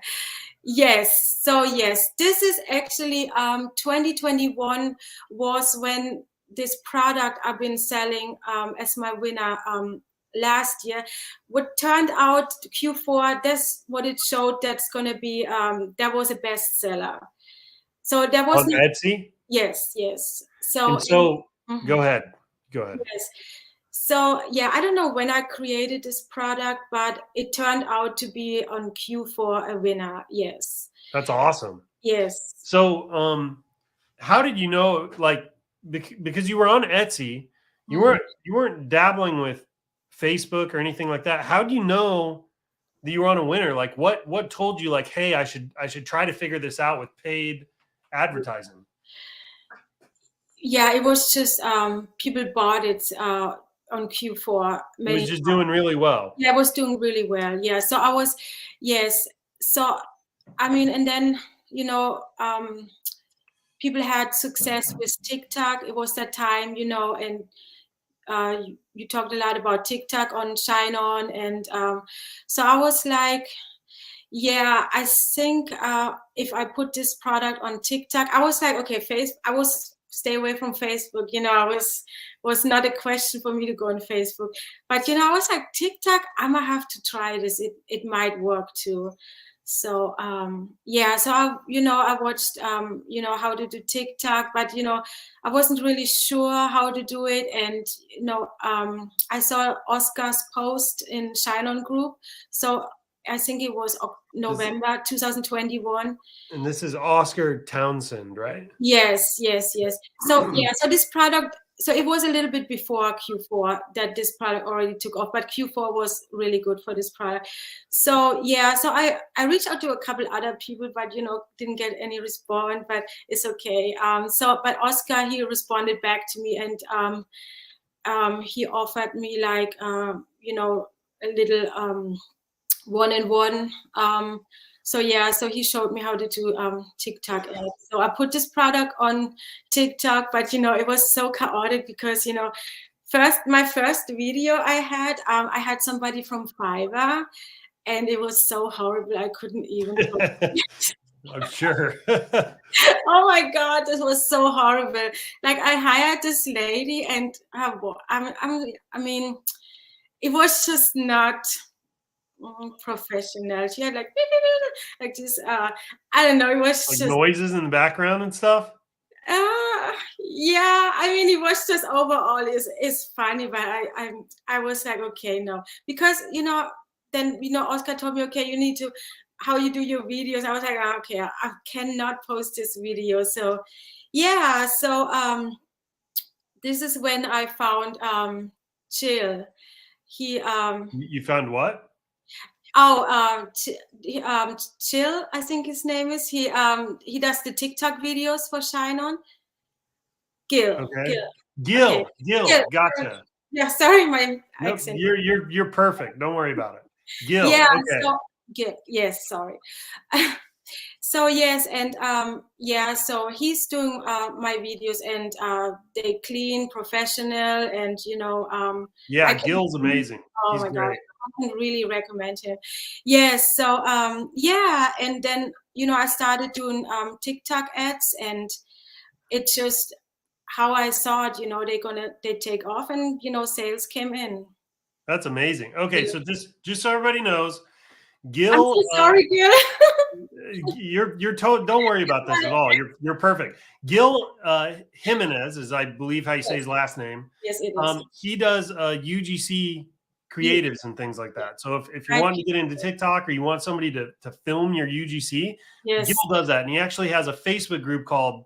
Yes. So yes, this is actually 2021 was when this product I've been selling as my winner last year. What turned out Q4, that's what it showed that's gonna be that was a bestseller. So there was On no, Etsy? yes, yes. And So so mhm, go ahead. Go ahead. yes. So yeah, I don't know when I created this product, but it turned out to be on Q4 a winner. Yes. That's awesome. Yes. So, how did you know, like, because you were on Etsy, Mhm. you weren't dabbling with Facebook or anything like that. How do you know that you were on a winner? Like, what told you, like, hey, I should try to figure this out with paid advertising? Yeah, it was just people bought it on Q4 It was many just times. doing really well. Yeah, I was doing really well. Yeah. So I was, yes. So I mean, and then you know, people had success with TikTok. It was that time, and you talked a lot about TikTok on ShineOn, and so I was like, yeah, I think if I put this product on TikTok, I was like, okay, I was stay away from Facebook. I was not a question for me to go on Facebook, but I was like, TikTok, I might have to try this. It might work too. So yeah, so I watched how to do TikTok, but I wasn't really sure how to do it, and I saw Oscar's post in ShineOn group, so I think it was This November 2021. and this is Oscar Townsend, right? Yes, yes, yes. So yeah, so this product, so it was a little bit before Q4 that this product already took off, but Q4 was really good for this product. So yeah, so I reached out to a couple other people, but didn't get any response, but it's okay. But Oscar, he responded back to me, and he offered me like a little one-on-one. So yeah, so he showed me how to do TikTok ads. So I put this product on TikTok, but it was so chaotic because my first video I had somebody from Fiverr, and it was so horrible. I couldn't even. I'm sure. Oh my God, this was so horrible. Like I hired this lady, and I mean, it was just not professional. She had like like this. I don't know. It was Like just. noises in the background and stuff. Yeah. I mean, it was just overall is funny, but I was like, okay, no, because then Oscar told me, okay, you need to how you do your videos. I was like, okay, I cannot post this video. So yeah, so this is when I found Chill. He You found what? Oh, Chill, I think his name is. He does the TikTok videos for ShineOn. Gil, Okay. Gil. Okay, Gil. Gil, gotcha. Yeah, sorry, my Nope, accent. you're perfect. Don't worry about it. Gil, Yeah, okay. so Gil. Yes, sorry. So yes, and yeah, so he's doing my videos, and they clean, professional, and Yeah, I can. Gil's amazing. Oh He's my God, great. I can really recommend him. Yes, so yeah, and then I started doing TikTok ads, and it just how I saw it, they take off, and sales came in. That's amazing. Okay, Yeah. so just so everybody knows, I'm Gil, so sorry, Gil. you're told. Don't worry about this at all. You're perfect. Gil Jimenez is, I believe, how you say his last name. Yes, it is. He does UGC Yeah, creatives and things like that. So if you're right. wanting to get into TikTok or you want somebody to film your UGC, Gil Yes. does that, and he actually has a Facebook group called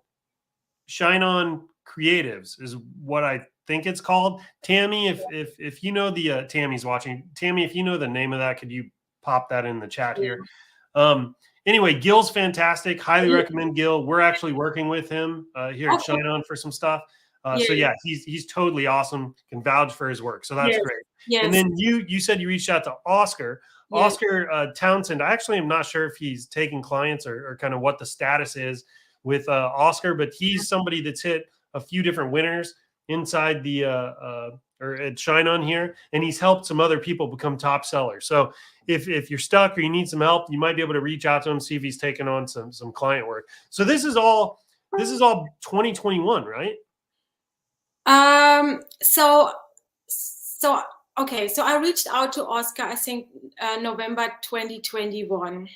ShineOn Creatives, is what I think it's called. Tammy, if you know the Tammy's watching. Tammy, if you know the name of that, could you pop that in the chat Yeah. here? Anyway, Gil's fantastic. Highly recommend Gil. We're actually working with him here at Okay. ShineOn for some stuff. Yeah. So yeah, he's totally awesome. Can vouch for his work. So that's Yes. great. And Yes. then you said you reached out to Oscar. Yes. Oscar Townsend. I actually am not sure if he's taking clients or kind of what the status is with Oscar, but he's somebody that's hit a few different winners inside the or at ShineOn here, and he's helped some other people become top sellers. So if you're stuck or you need some help, you might be able to reach out to him, see if he's taken on some client work. So this is all 2021, right? So okay, so I reached out to Oscar, I think November 2021.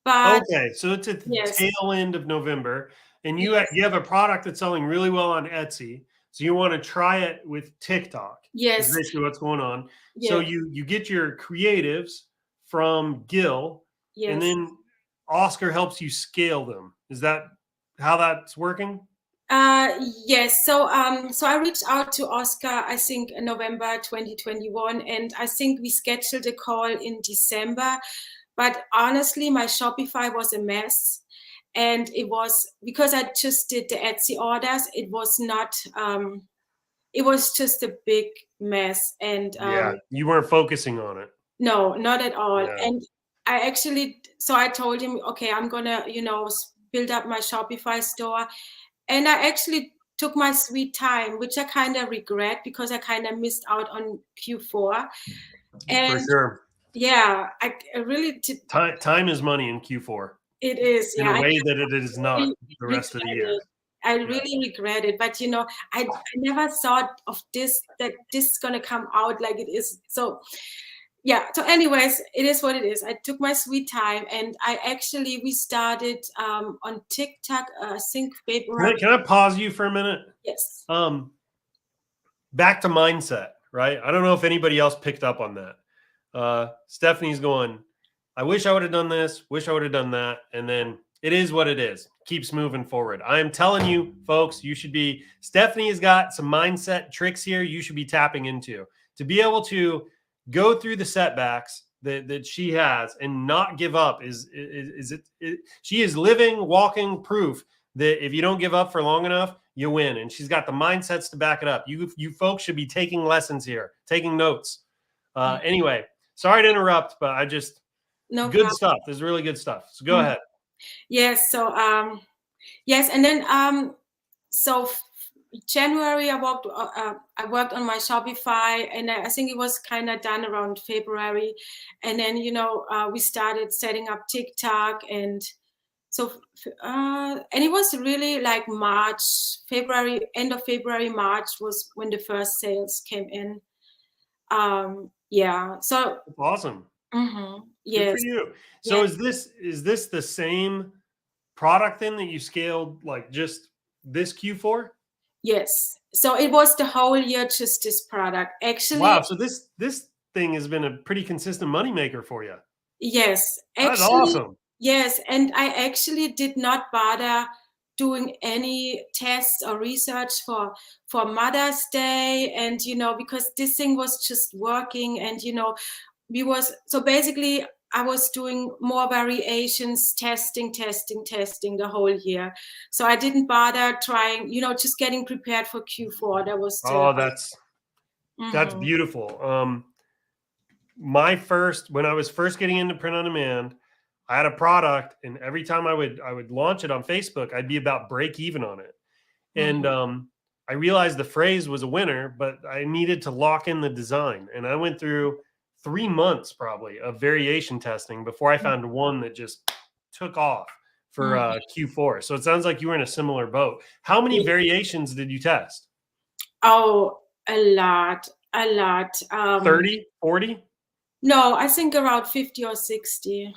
But okay, so it's at the yes, tail end of November, and you yes, have a product that's selling really well on Etsy. So you want to try it with TikTok. Is yes, basically what's going on. So yes, you get your creatives from Gil, and yes. then Oscar helps you scale them. Is that how that's working? Yes. So I reached out to Oscar, I think in November 2021, and I think we scheduled a call in December. But honestly, my Shopify was a mess. And it was because I just did the Etsy orders. It was not, it was just a big mess. And Yeah, you weren't focusing on it. no, not at all. Yeah. And I actually, so I told him, okay, I'm gonna, build up my Shopify store. And I actually took my sweet time, which I kind of regret because I kind of missed out on Q4. For And sure. yeah, I really did. Time is money in Q4 It is, in yeah. a I way that it is not really the rest of the regret year. it. I Yeah. really regret it. But I never thought of that this is gonna come out like it is. So yeah. So anyways, it is what it is. I took my sweet time, and we started on TikTok. I think February. Can I pause you for a minute? Yes. Back to mindset, right? I don't know if anybody else picked up on that. Stephanie's going, I wish I would have done this, wish I would have done that. And then it is what it is. Keeps moving forward. I am telling you, folks, Stephanie has got some mindset tricks here you should be tapping into to be able to go through the setbacks that she has and not give up. She is living, walking proof that if you don't give up for long enough, you win. And she's got the mindsets to back it up. You folks should be taking lessons here, taking notes. Anyway, sorry to interrupt, but No good problem. stuff. This is really good stuff. So go ahead. Yes. So yes, and then so January I worked on my Shopify, and I think it was kind of done around February, and then we started setting up TikTok, and so and it was really like March, February, end of February, March was when the first sales came in. Yeah. So That's awesome. Good for yes. you. So is this the same product then that you scaled like just this Q4? Yes. So it was the whole year just this product. Actually, Wow. So this thing has been a pretty consistent moneymaker for you. yes. That's Actually, awesome. yes. And I actually did not bother doing any tests or research for Mother's Day, and because this thing was just working, and so basically I was doing more variations, testing the whole year. So I didn't bother trying, just getting prepared for Q4. That was Oh, that's beautiful. When I was first getting into print on demand, I had a product, and every time I would launch it on Facebook, I'd be about break even on it. And I realized the phrase was a winner, but I needed to lock in the design. And I went through 3 months probably of variation testing before I found one that just took off for Q4. So it sounds like you were in a similar boat. How many variations did you test? Oh, a lot. 30, 40? No, I think around 50 or 60.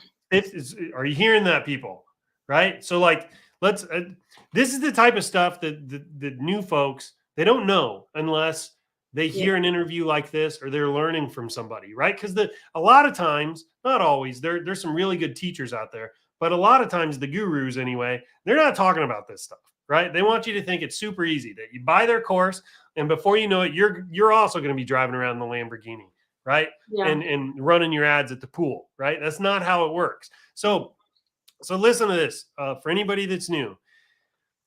Are you hearing that, people? Right? So like, this is the type of stuff that the new folks, they don't know unless they hear an interview like this or they're learning from somebody, right? Because a lot of times, not always, there's some really good teachers out there, but a lot of times the gurus anyway, they're not talking about this stuff, right? They want you to think it's super easy, that you buy their course, and before you know it, you're also going to be driving around the Lamborghini, right? Yeah. And running your ads at the pool, right? That's not how it works. So listen to this. For anybody that's new,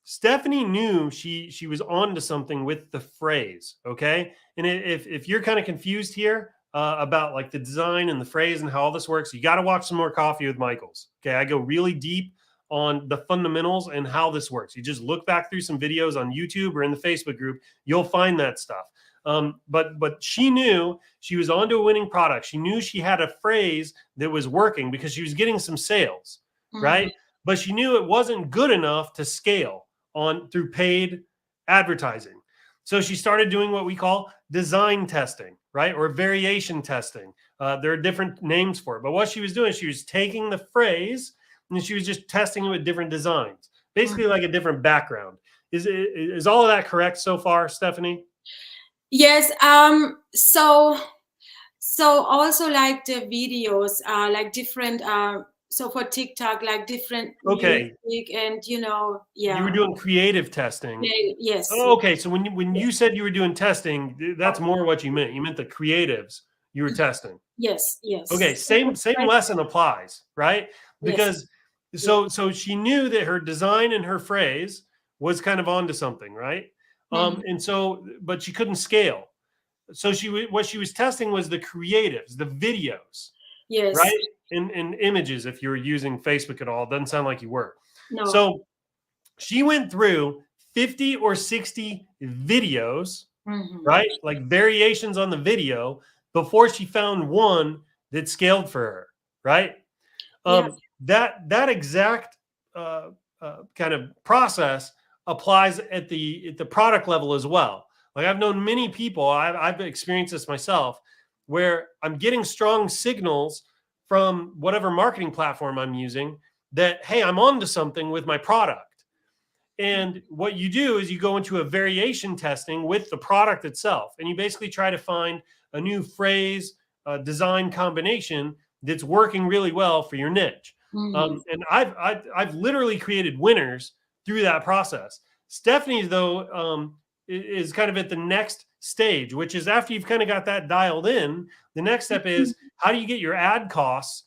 Stefanie knew she was onto something with the phrase, okay? And if you're kind of confused here about like the design and the phrase and how all this works, you got to watch some more Coffee with Michaels, okay? I go really deep on the fundamentals and how this works. You just look back through some videos on YouTube or in the Facebook group, you'll find that stuff. But she knew she was onto a winning product. She knew she had a phrase that was working because she was getting some sales, right? But she knew it wasn't good enough to scale on through paid advertising. So she started doing what we call design testing, right? Or variation testing. There are different names for it. But what she was doing, she was taking the phrase and she was just testing it with different designs, basically like a different background. Is all of that correct so far, Stefanie? Yes. So also like the videos, like different. So for TikTok, like different music and yeah. You were doing creative testing. Yes. Oh, okay. So when you said you were doing testing, that's more what you meant. You meant the creatives you were testing. Yes. Okay. Same lesson applies, right? Because so she knew that her design and her phrase was kind of onto something, right? And so, but she couldn't scale. So what she was testing was the creatives, the videos, right? And images. If you were using Facebook at all, it doesn't sound like you were. No. So she went through 50 or 60 videos, right? Like variations on the video before she found one that scaled for her, right? That exact kind of process applies at the product level as well. Like I've known many people, I've experienced this myself, where I'm getting strong signals from whatever marketing platform I'm using that, hey, I'm onto something with my product. And what you do is you go into a variation testing with the product itself, and you basically try to find a new phrase, design combination that's working really well for your niche. And I've literally created winners through that process. Stefanie, though, is kind of at the next stage, which is after you've kind of got that dialed in, the next step is how do you get your ad costs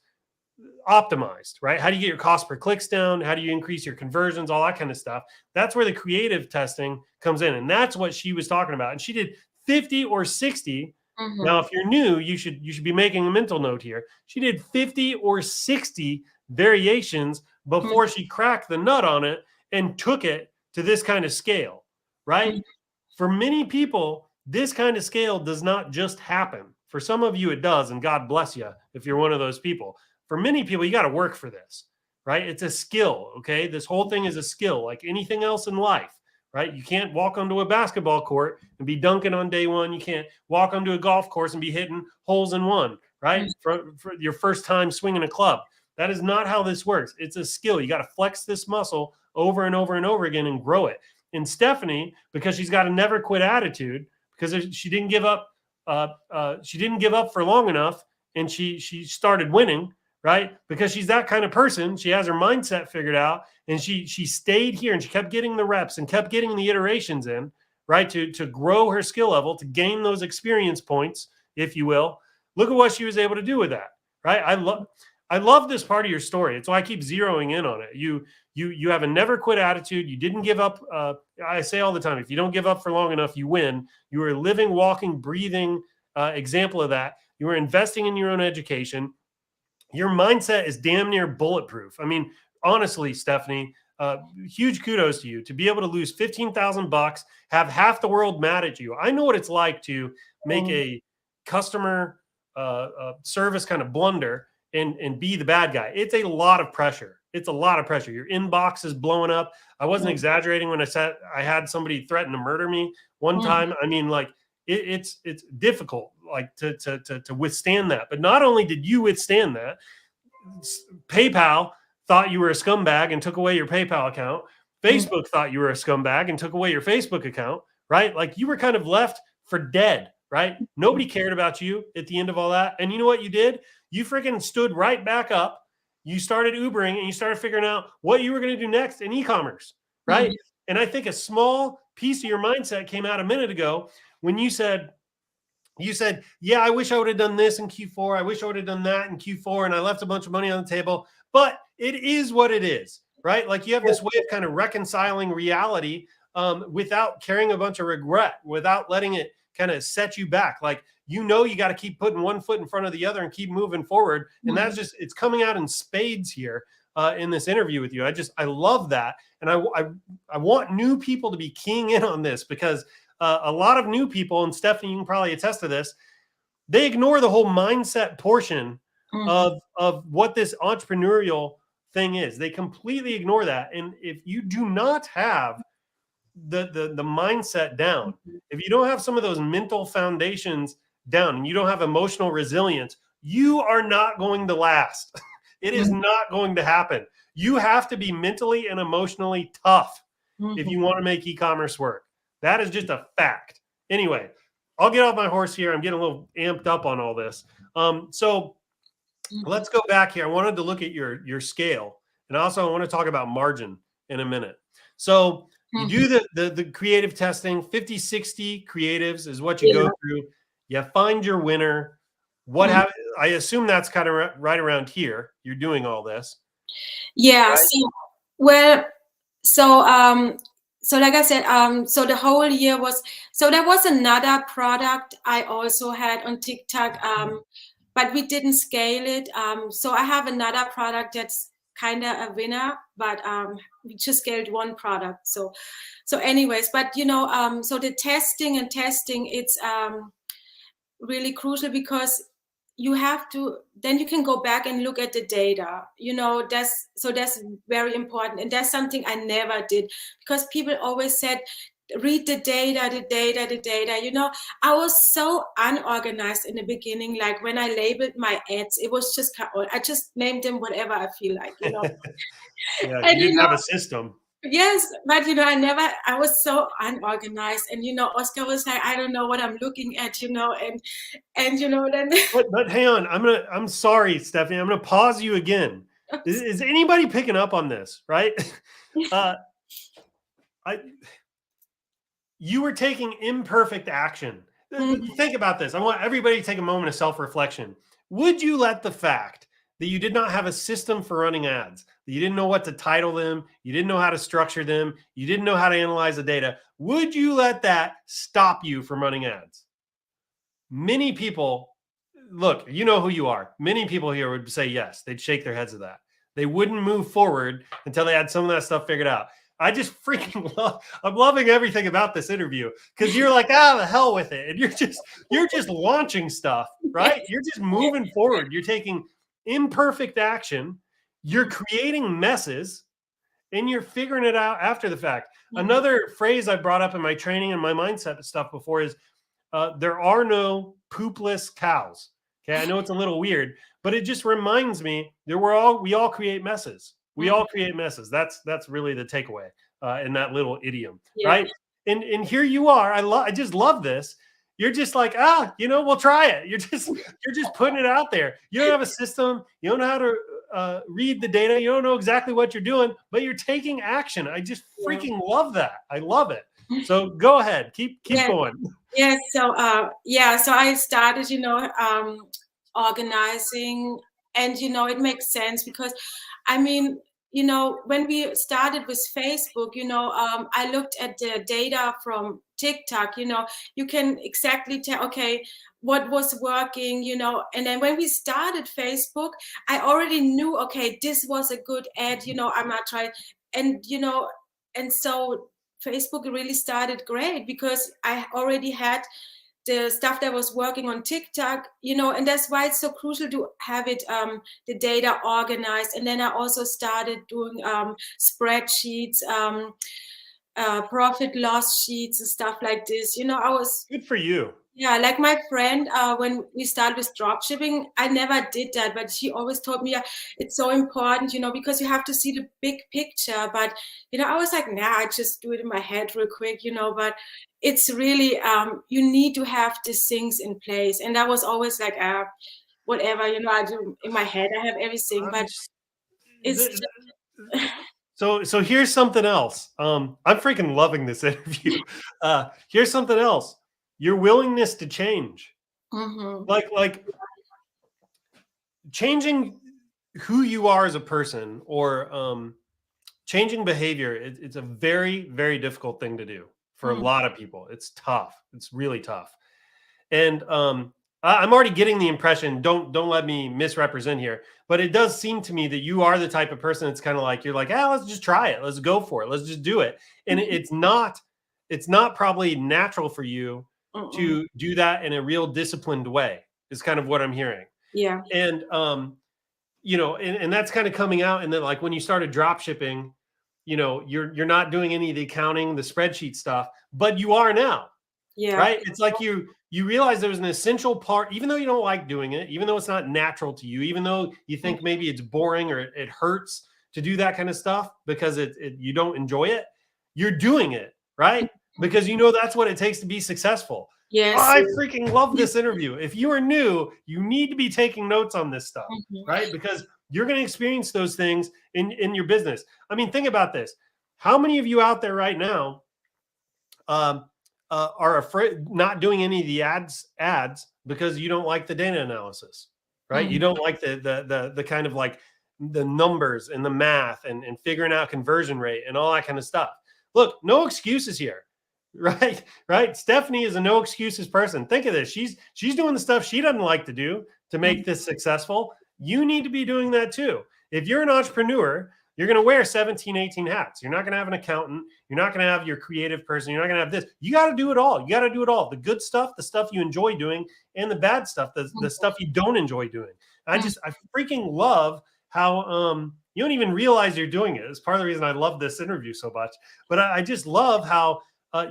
optimized, right? How do you get your cost per clicks down? How do you increase your conversions? All that kind of stuff. That's where the creative testing comes in. And that's what she was talking about. And she did 50 or 60. Now, if you're new, you should be making a mental note here. She did 50 or 60 variations before she cracked the nut on it and took it to this kind of scale, right? For many people, this kind of scale does not just happen. For some of you, it does. And God bless you if you're one of those people. For many people, you got to work for this, right? It's a skill, okay? This whole thing is a skill, like anything else in life, right? You can't walk onto a basketball court and be dunking on day one. You can't walk onto a golf course and be hitting holes in one, right? For your first time swinging a club. That is not how this works. It's a skill. You got to flex this muscle over and over and over again and grow it. And Stefanie, because she's got a never quit attitude, because she didn't give up, for long enough, and she started winning, right? Because she's that kind of person. She has her mindset figured out, and she stayed here and she kept getting the reps and kept getting the iterations in, right? To grow her skill level, to gain those experience points, if you will. Look at what she was able to do with that, right? I love this part of your story. It's why I keep zeroing in on it. You have a never quit attitude. You didn't give up. I say all the time, if you don't give up for long enough, you win. You are a living, walking, breathing example of that. You are investing in your own education. Your mindset is damn near bulletproof. I mean, honestly, Stefanie, huge kudos to you to be able to lose $15,000, have half the world mad at you. I know what it's like to make a customer service kind of blunder and be the bad guy. It's a lot of pressure. It's a lot of pressure. Your inbox is blowing up. I wasn't exaggerating when I said I had somebody threaten to murder me one time. I mean, like it's difficult, like to withstand that. But not only did you withstand that, PayPal thought you were a scumbag and took away your PayPal account. Facebook thought you were a scumbag and took away your Facebook account, right? Like you were kind of left for dead, right? Nobody cared about you at the end of all that. And you know what you did? You freaking stood right back up. You started Ubering and you started figuring out what you were going to do next in e-commerce, right? And I think a small piece of your mindset came out a minute ago when you said, yeah, I wish I would have done this in Q4. I wish I would have done that in Q4. And I left a bunch of money on the table, but it is what it is, right? Like you have this way of kind of reconciling reality without carrying a bunch of regret, without letting it kind of set you back. Like, you got to keep putting one foot in front of the other and keep moving forward. And that's just, it's coming out in spades here in this interview with you. I love that. And I want new people to be keying in on this because a lot of new people, and Stephanie, you can probably attest to this, they ignore the whole mindset portion of what this entrepreneurial thing is. They completely ignore that. And if you do not have the mindset down, if you don't have some of those mental foundations down, and you don't have emotional resilience, you are not going to last. It is not going to happen. You have to be mentally and emotionally tough if you want to make e-commerce work. That is just a fact. Anyway, I'll get off my horse here. I'm getting a little amped up on all this. So let's go back here. I wanted to look at your scale, and also I want to talk about margin in a minute. So you do the creative testing, 50, 60 creatives is what you go through. You find your winner. I assume that's kind of right around here. You're doing all this. Yeah. Right? So, well, so like I said, so the whole year there was another product I also had on TikTok, but we didn't scale it. So I have another product that's kind of a winner, but we just scaled one product. So anyways, but so the testing, it's really crucial, because you have to, then you can go back and look at the data, that's very important. And that's something I never did, because people always said, read the data. I was so unorganized in the beginning. Like when I labeled my ads, it was just, I just named them whatever I feel like, Yeah, and you didn't have a system. Yes, but I was so unorganized, and Oscar was like, I don't know what I'm looking at, and then. But hang on, I'm sorry, Stephanie. I'm gonna pause you again. Is anybody picking up on this? Right? You were taking imperfect action. Think about this. I want everybody to take a moment of self-reflection. Would you let the fact that you did not have a system for running ads, that you didn't know what to title them, you didn't know how to structure them, you didn't know how to analyze the data, would you let that stop you from running ads? Many people, look, you know who you are. Many people here would say yes. They'd shake their heads at that. They wouldn't move forward until they had some of that stuff figured out. I just freaking I'm loving everything about this interview, because you're like, the hell with it. And you're just launching stuff, right? You're just moving forward. You're taking imperfect action. You're creating messes, and you're figuring it out after the fact. Another phrase I brought up in my training and my mindset stuff before is, there are no poopless cows. Okay, I know it's a little weird, but it just reminds me that we all create messes. We all create messes. That's really the takeaway in that little idiom, right? And here you are. I just love this. You're just like, we'll try it. You're just putting it out there. You don't have a system. You don't know how to read the data. You don't know exactly what you're doing, but you're taking action. I just freaking love that. I love it. So go ahead. Keep going. Yeah. So I started, organizing, and it makes sense, because when we started with Facebook, I looked at the data from TikTok. You can exactly tell, okay, what was working, and then when we started Facebook, I already knew, okay, this was a good ad, I'm not trying, and and so Facebook really started great, because I already had the stuff that was working on TikTok, and that's why it's so crucial to have it, the data organized. And then I also started doing spreadsheets, profit loss sheets and stuff like this. I was Good for you. Yeah, like my friend, when we started with dropshipping, I never did that, but she always told me, it's so important, because you have to see the big picture. But, I was like, nah, I just do it in my head real quick, but it's really, you need to have these things in place. And I was always like, whatever, I do in my head, I have everything, but it's just... So here's something else. I'm freaking loving this interview. Here's something else. Your willingness to change, like changing who you are as a person, or changing behavior. It's a very, very difficult thing to do for a lot of people. It's tough. It's really tough. And I'm already getting the impression, don't let me misrepresent here, but it does seem to me that you are the type of person that's kind of like, you're like, let's just try it. Let's go for it. Let's just do it. And it's not it's not probably natural for you to do that in a real disciplined way, is kind of what I'm hearing. Yeah. And, you know, and that's kind of coming out. And then like when you started drop shipping, you know, you're not doing any of the accounting, the spreadsheet stuff, but you are now. Yeah. Right. It's like you realize there was an essential part, even though you don't like doing it, even though it's not natural to you, even though you think maybe it's boring or it hurts to do that kind of stuff because you don't enjoy it, you're doing it, right? Because you know that's what it takes to be successful. Yes. Oh, I freaking love this interview. If you are new, you need to be taking notes on this stuff, right? Because you're going to experience those things in your business. I mean, think about this. How many of you out there right now are afraid not doing any of the ads because you don't like the data analysis, right? You don't like the kind of like the numbers and the math and figuring out conversion rate and all that kind of stuff. Look, no excuses here, right? Stefanie is a no excuses person. Think of this. She's doing the stuff she doesn't like to do to make this successful. You need to be doing that too. If you're an entrepreneur, you're going to wear 17, 18 hats. You're not going to have an accountant. You're not going to have your creative person. You're not going to have this. You got to do it all. You got to do it all. The good stuff, the stuff you enjoy doing, and the bad stuff, the stuff you don't enjoy doing. I freaking love how you don't even realize you're doing it. It's part of the reason I love this interview so much. But I just love how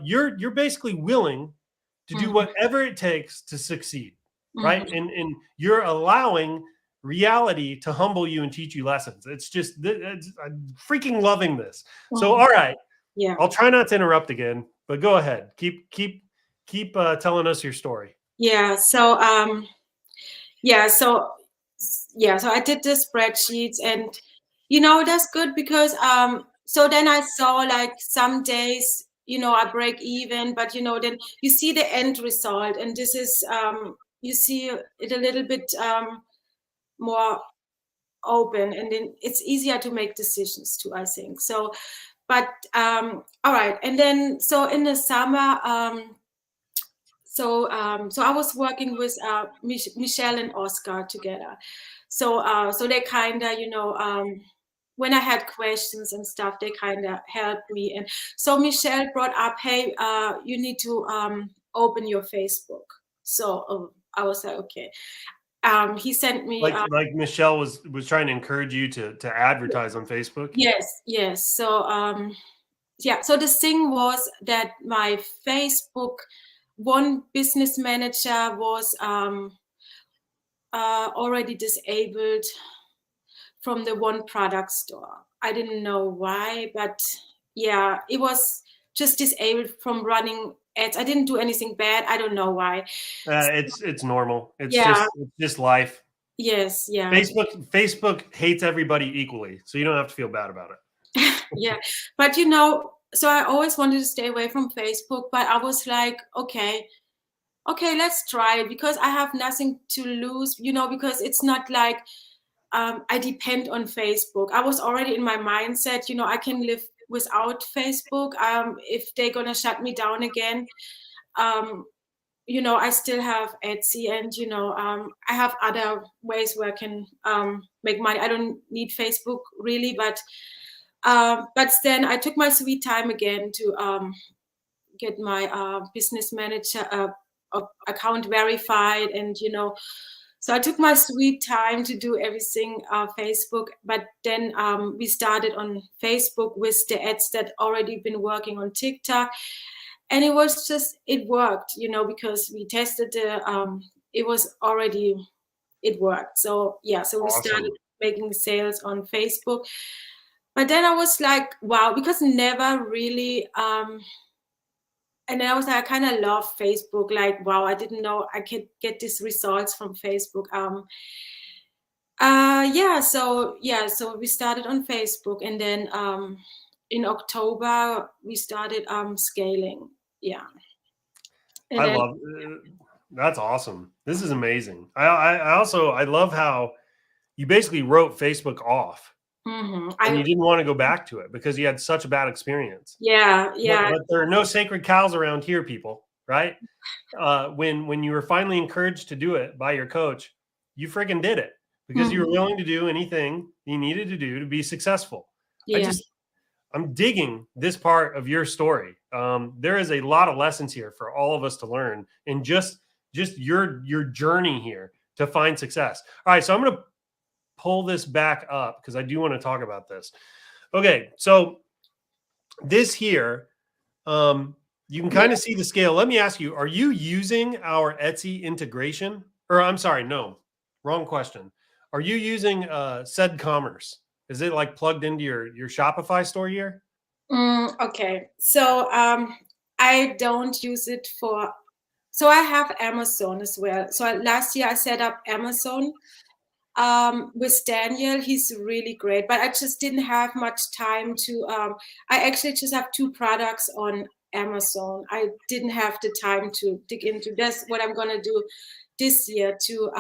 you're basically willing to do whatever it takes to succeed, right? And you're allowing reality to humble you and teach you lessons. I'm freaking loving this. So, all right. Yeah. I'll try not to interrupt again, but go ahead. Keep telling us your story. Yeah. So, so I did the spreadsheets, and you know, that's good because so then I saw like some days, you know, I break even, but you know, then you see the end result, and this is you see it a little bit more open, and then it's easier to make decisions too, I think. So, but all right, and then so in the summer, so I was working with Michelle and Oscar together. So they kind of, you know, when I had questions and stuff, they kind of helped me. And so Michelle brought up, hey, you need to open your Facebook. So I was like, okay. He sent me like Michelle was trying to encourage you to advertise on Facebook. Yes. So so the thing was that my Facebook one business manager was already disabled from the one product store. I didn't know why, but yeah, it was just disabled from running ads. I didn't do anything bad. I don't know why. It's normal. It's just life. Yes. Yeah. Facebook hates everybody equally, so you don't have to feel bad about it. Yeah, but you know, so I always wanted to stay away from Facebook, but I was like, okay, let's try it because I have nothing to lose, you know, because it's not like I depend on Facebook. I was already in my mindset, you know, I can live without Facebook. If they're gonna shut me down again, you know, I still have Etsy, and you know, I have other ways where I can make money. I don't need Facebook really, but then I took my sweet time again to get my business manager account verified, and you know, so I took my sweet time to do everything Facebook. But then we started on Facebook with the ads that already been working on TikTok, and it worked, you know, because we tested it worked. So yeah, so we started making sales on Facebook. But then I was like, wow, because never really, and then I was like, I kind of love Facebook. Like, wow, I didn't know I could get these results from Facebook. So we started on Facebook, and then in October we started scaling. Yeah. And that's awesome. This is amazing. I love how you basically wrote Facebook off. And you didn't want to go back to it because you had such a bad experience. Yeah. But there are no sacred cows around here, people, right? When you were finally encouraged to do it by your coach, you friggin' did it because you were willing to do anything you needed to do to be successful. Yeah. I'm digging this part of your story. There is a lot of lessons here for all of us to learn, and just your journey here to find success. All right, so I'm going to pull this back up because I do want to talk about this. Okay, so this here, you can kind of see the scale. Let me ask you, are you using our Etsy integration? Or I'm sorry, no, wrong question. Are you using said commerce? Is it like plugged into your Shopify store here? Okay, so I don't use it for. So I have Amazon as well. So last year I set up Amazon with Daniel. He's really great, but I just didn't have much time to. I actually just have 2 products on Amazon. I didn't have the time to dig into. That's what I'm gonna do this year too.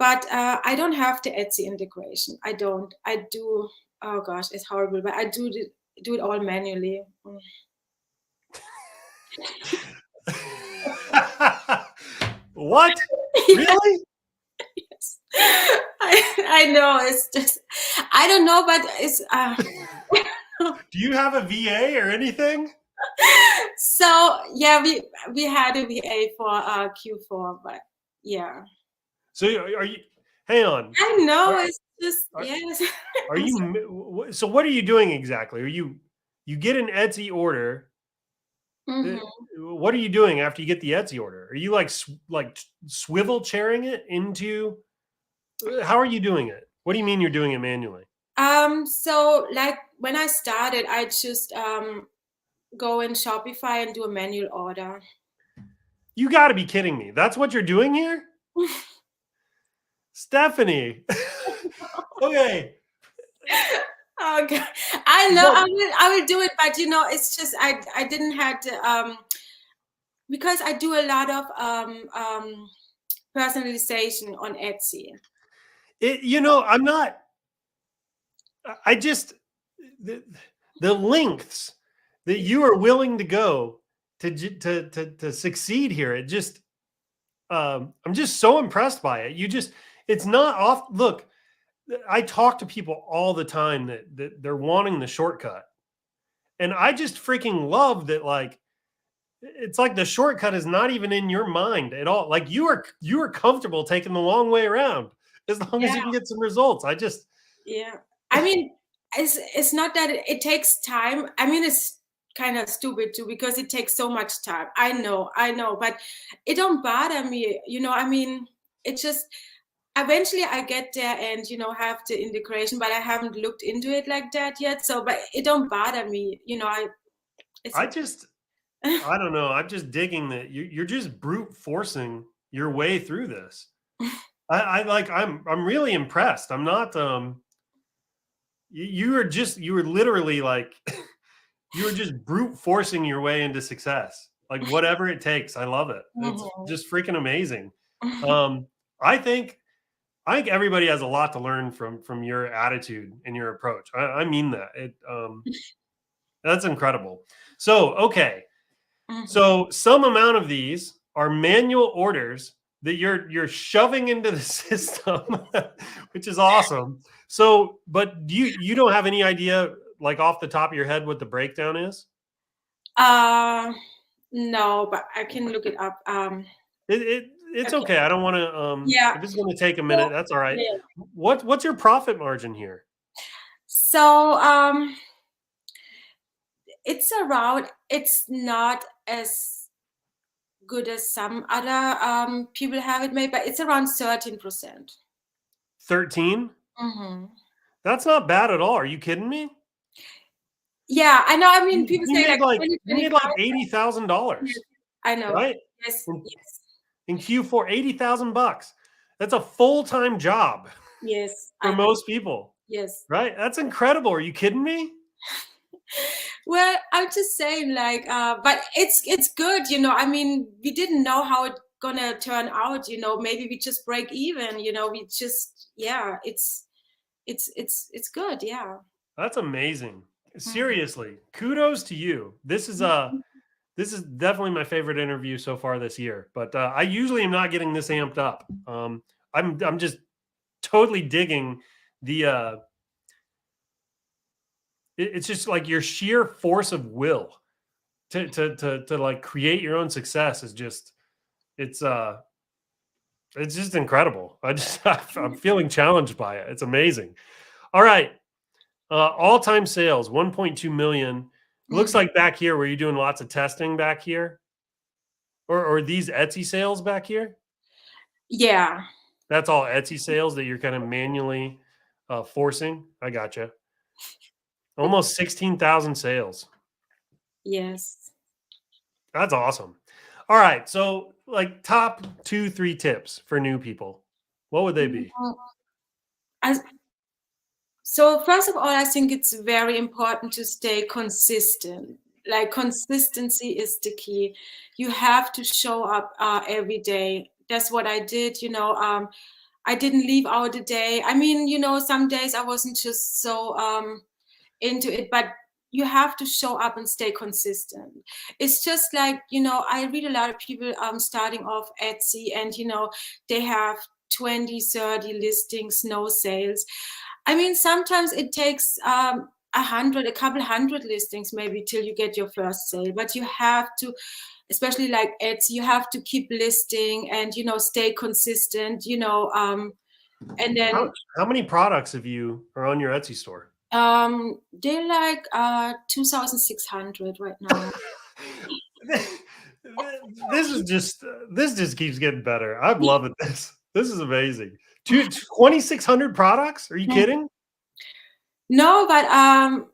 But I don't have the Etsy integration. I don't. I do. Oh gosh, it's horrible, but I do it all manually. What? Really? Yes. I know. It's just I don't know, but it's. Do you have a VA or anything? So yeah, we had a VA for Q4, but yeah. So are you? Hang on. I know it's just yes. Are you? So what are you doing exactly? Are you get an Etsy order? Mhm. What are you doing after you get the Etsy order? Are you like swivel chairing it into? How are you doing it? What do you mean you're doing it manually? So like when I started, I just go in Shopify and do a manual order. You got to be kidding me. That's what you're doing here? Stefanie. Okay. Okay. I know I will do it, but you know, it's just I didn't have to because I do a lot of personalization on Etsy. I'm not. I just the lengths that you are willing to go to succeed here. It just I'm just so impressed by it. It's not off. Look, I talk to people all the time that they're wanting the shortcut, and I just freaking love that. Like, it's like the shortcut is not even in your mind at all. Like you are comfortable taking the long way around as long as you can get some results. Yeah. I mean, it's not that it takes time. I mean, it's kind of stupid too because it takes so much time. I know, but it don't bother me. You know, I mean, it just eventually I get there and have the integration, but I haven't looked into it like that yet. So, but it don't bother me. You know, I don't know. I'm just digging that you're just brute forcing your way through this. I'm really impressed. I'm not you were literally like you were just brute forcing your way into success. Like whatever it takes. I love it. It's just freaking amazing. I think everybody has a lot to learn from your attitude and your approach. I mean that. That's incredible. So, okay. So some amount of these are manual orders that you're shoving into the system, which is awesome. So, but you don't have any idea, like off the top of your head, what the breakdown is? No, but I can look it up. It's okay. I don't want to. If it's going to take a minute, that's all right. Yeah. What's your profit margin here? So it's not as good as some other people have it made, but it's around 13%. 13? Mm-hmm. That's not bad at all. Are you kidding me? Yeah, I know. I mean, people say you made like $80,000. Yes, I know. Right? Yes. Yes. In Q4, $80,000. That's a full-time job. Yes. For most people. Yes. Right? That's incredible. Are you kidding me? Well, I'm just saying, like, but it's good, I mean, we didn't know how it's gonna turn out, maybe we just break even, we just it's good, yeah. That's amazing. Seriously, kudos to you. This is definitely my favorite interview so far this year, but I usually am not getting this amped up. I'm just totally digging the it's just like your sheer force of will to like create your own success is just, it's just incredible. I'm feeling challenged by it. It's amazing. All right. All-time sales, 1.2 million. Looks like back here where you're doing lots of testing back here, or these Etsy sales back here. Yeah. That's all Etsy sales that you're kind of manually forcing. I gotcha. Almost 16,000 sales. Yes. That's awesome. All right. So like top 2-3 tips for new people. What would they be? So first of all, I think it's very important to stay consistent. Like consistency is the key. You have to show up every day. That's what I did. I didn't leave out a day. I mean, some days I wasn't just so into it, but you have to show up and stay consistent. It's just like, I read a lot of people starting off Etsy, and they have 20, 30 listings, no sales. I mean, sometimes it takes a couple hundred listings maybe till you get your first sale, but you have to, especially like Etsy, you have to keep listing and stay consistent, and then How many products are on your Etsy store? they're like 2,600 right now. This just keeps getting better. I'm loving this. This is amazing. 2,600 products? Are you kidding? No, but I'm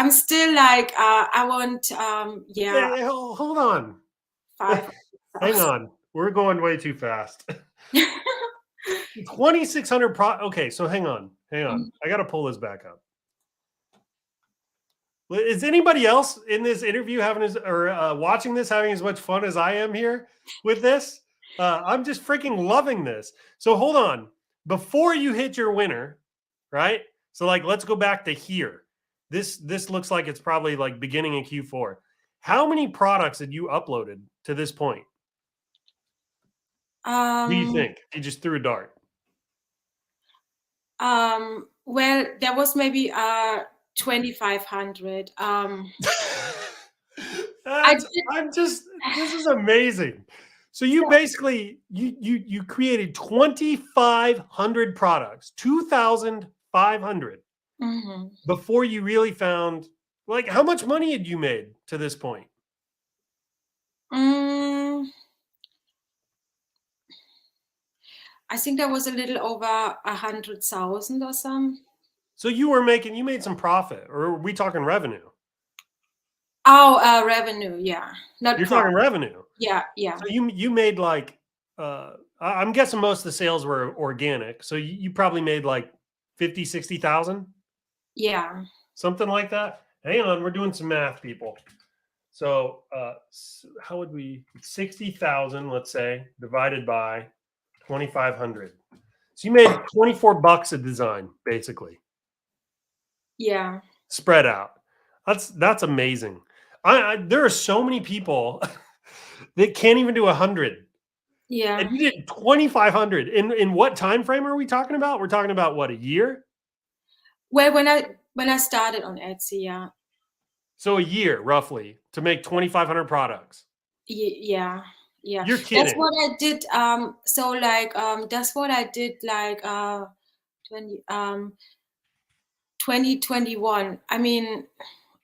still like I want Hey, hold on. 5. Hang on. We're going way too fast. 2,600 okay, so hang on. I got to pull this back up. Is anybody else in this interview watching this having as much fun as I am here with this? I'm just freaking loving this. So hold on. Before you hit your winner, right? So like, let's go back to here. This looks like it's probably like beginning in Q4. How many products had you uploaded to this point? Do you think? You just threw a dart. Well, there was maybe 2,500. This is amazing. So you basically you created 2,500 products, 2,500 before you really found, like, how much money had you made to this point? I think that was a little over 100,000 or something. So you made some profit, or are we talking revenue? Oh, revenue, yeah. You're talking revenue. Yeah. So you made like I'm guessing most of the sales were organic. So you probably made like 50, 60,000? Yeah. Something like that. Hang on, we're doing some math, people. So how would 60,000, let's say, divided by 2,500. So you made $24 a design, basically. Yeah. Spread out. That's amazing. There are so many people that can't even do 100. Yeah. And you did 2,500. In what time frame are we talking about? We're talking about what, a year? Well, when I started on Etsy, yeah. So a year, roughly, to make 2,500 products. Yeah. You're kidding. That's what I did. That's what I did like 2021. I mean,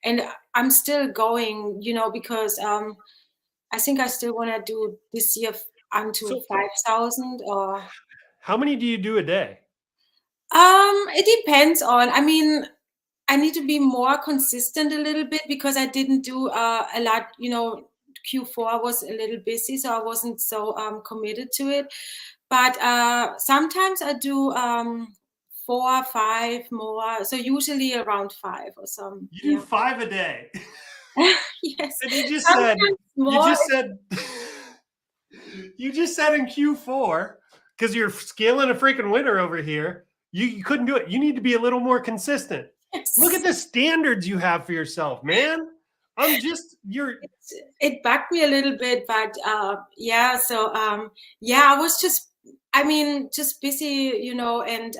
and I'm still going, because I think I still want to do this year until 5,000 or. How many do you do a day? It depends on. I mean, I need to be more consistent a little bit because I didn't do a lot. Q4 was a little busy, so I wasn't so committed to it. But sometimes I do 4 or 5 more. So usually around 5 or some. You do 5 a day. Yes. And you just said in Q4, because you're scaling a freaking winner over here, you couldn't do it. You need to be a little more consistent. Yes. Look at the standards you have for yourself, man. It bugged me a little bit, but yeah. So I was just busy, and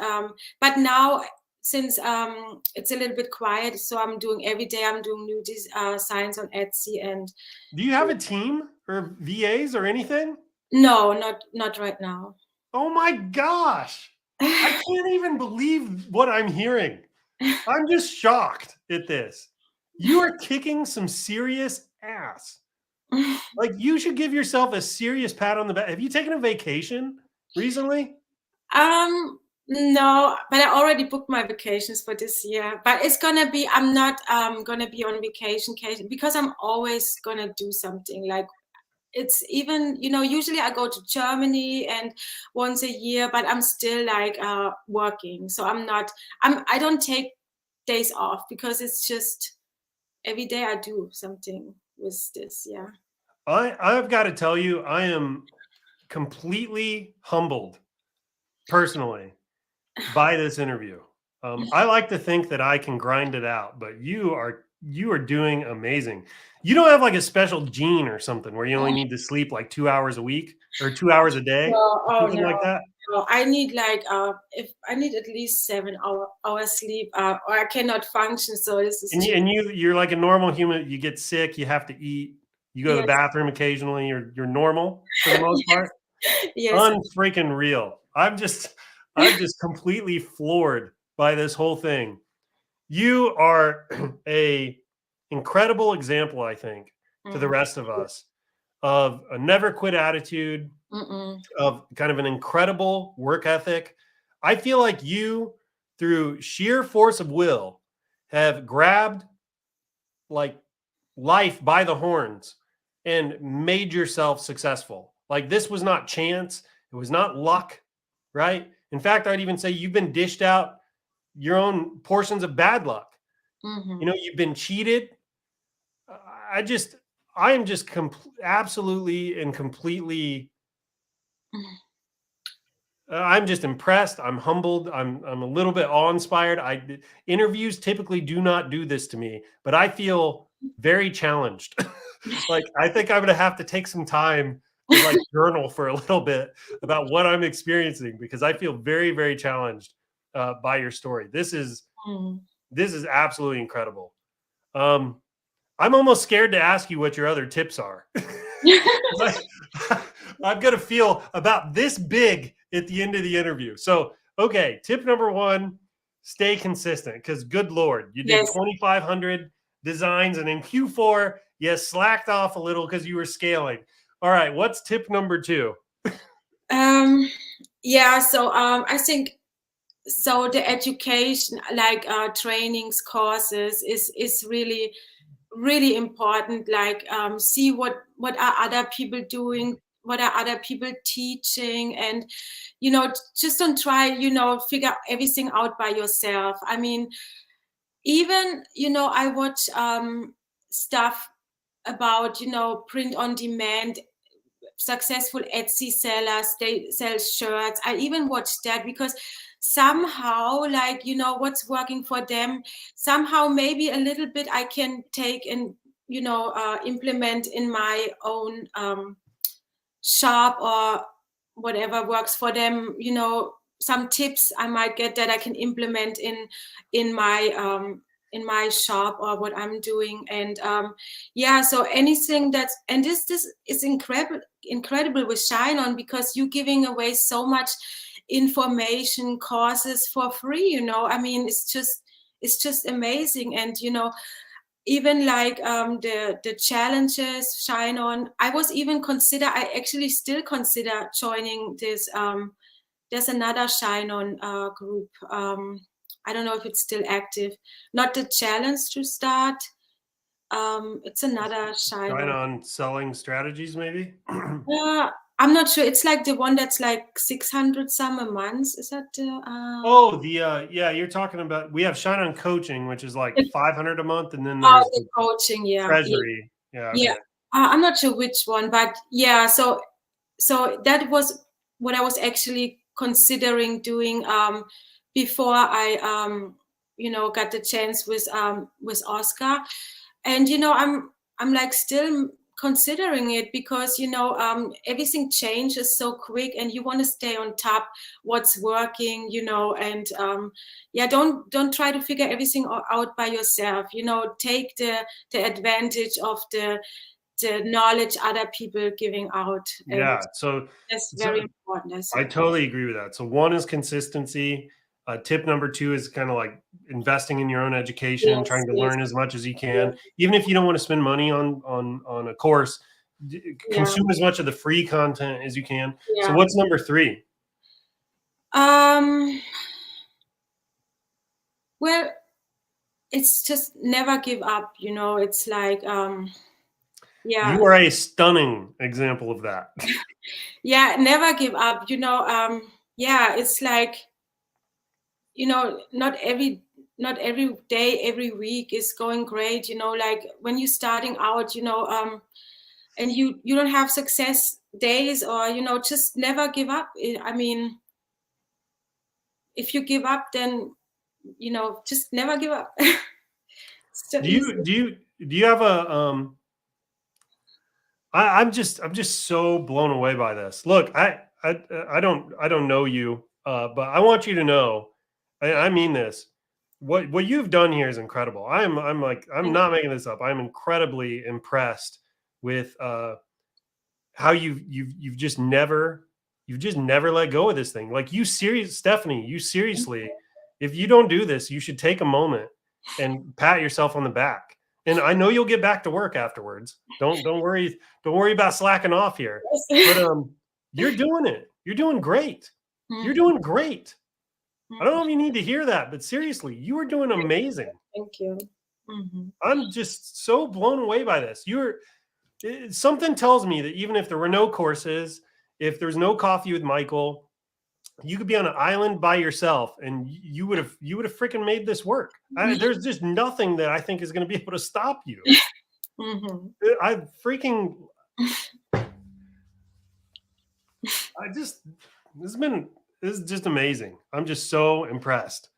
but now since it's a little bit quiet, so I'm doing every day. I'm doing new designs on Etsy. And Do you have a team or VAs or anything? no, not right now. Oh my gosh. I can't even believe what I'm hearing. I'm just shocked at this. You are kicking some serious ass. Like, you should give yourself a serious pat on the back. Have you taken a vacation recently? No, but I already booked my vacations for this year. But it's gonna be, I'm not gonna be on vacation because I'm always gonna do something. Like, it's even, usually I go to Germany and once a year, but I'm still like working. So I don't take days off because it's just every day I do something with this. Yeah. I've got to tell you, I am completely humbled personally by this interview. I like to think that I can grind it out, but you are doing amazing. You don't have like a special gene or something where you only need to sleep like 2 hours a week or 2 hours a day, or something like that. No, I need like if I need at least 7 hours sleep, or I cannot function. So this is You're like a normal human. You get sick, you have to eat, you go to the bathroom occasionally. You're normal for the most part. Yes. Unfreaking real. I'm just completely floored by this whole thing. You are a incredible example, I think, to the rest of us of a never quit attitude, of kind of an incredible work ethic. I feel like you, through sheer force of will, have grabbed like life by the horns and made yourself successful. Like, this was not chance. It was not luck, right? In fact, I'd even say you've been dished out your own portions of bad luck. You've been cheated. I am just absolutely and completely, I'm just impressed. I'm humbled. I'm a little bit awe-inspired. Interviews typically do not do this to me, but I feel very challenged. Like, I think I'm going to have to take some time to like journal for a little bit about what I'm experiencing, because I feel very, very challenged by your story. This is absolutely incredible. I'm almost scared to ask you what your other tips are. I've got to feel about this big at the end of the interview. So, okay, tip number 1, stay consistent, because good Lord, you did 2,500 designs, and in Q4, you slacked off a little because you were scaling. All right, what's tip number 2? Yeah, so I think so the education, like trainings, courses is really, really important. Like see what are other people doing, what are other people teaching, and just don't try figure everything out by yourself. I mean, even I watch stuff about print on demand, successful Etsy sellers, they sell shirts. I even watch that because somehow, like, what's working for them, somehow maybe a little bit I can take and implement in my own shop, or whatever works for them. Some tips I might get that I can implement in my shop or what I'm doing. And so anything that's, and this is incredible with ShineOn, because you're giving away so much information, courses for free. I mean, it's just amazing. And even like the challenges ShineOn, I actually still consider joining this. There's another ShineOn group. I don't know if it's still active. Not the challenge to start. It's another ShineOn selling strategies, maybe. I'm not sure. It's like the one that's like 600 some a month. Is that you're talking about, we have ShineOn coaching, which is like 500 a month, and then there's the coaching, treasury. Okay. I'm not sure which one, but yeah. So that was what I was actually considering doing before I got the chance with Oscar. And I'm like still considering it, because everything changes so quick, and you want to stay on top what's working, and don't try to figure everything out by yourself. Take the advantage of the knowledge other people giving out. Yeah. So that's very important. I totally agree with that. So one is consistency. Tip number 2 is kind of like investing in your own education, trying to learn as much as you can, even if you don't want to spend money on a course. Consume as much of the free content as you can. So what's number 3? Well, it's just never give up. It's like You are a stunning example of that. Never give up. It's like, not every day, every week is going great. Like when you're starting out, and you don't have success days, or just never give up. I mean, if you give up, then just never give up. So do you have a I'm just so blown away by this. Look, I don't know you, but I want you to know, I mean this. What you've done here is incredible. I'm not making this up. I'm incredibly impressed with how you've just never let go of this thing. Like Stefanie, you seriously, if you don't do this, you should take a moment and pat yourself on the back. And I know you'll get back to work afterwards. Don't worry about slacking off here. But you're doing it. You're doing great. You're doing great. I don't know if you need to hear that, but seriously, you are doing amazing. Thank you. I'm just so blown away by this. Something tells me that even if there were no courses, if there's no coffee with Michael, you could be on an island by yourself and you would have freaking made this work. There's just nothing that I think is going to be able to stop you. This is just amazing. I'm just so impressed.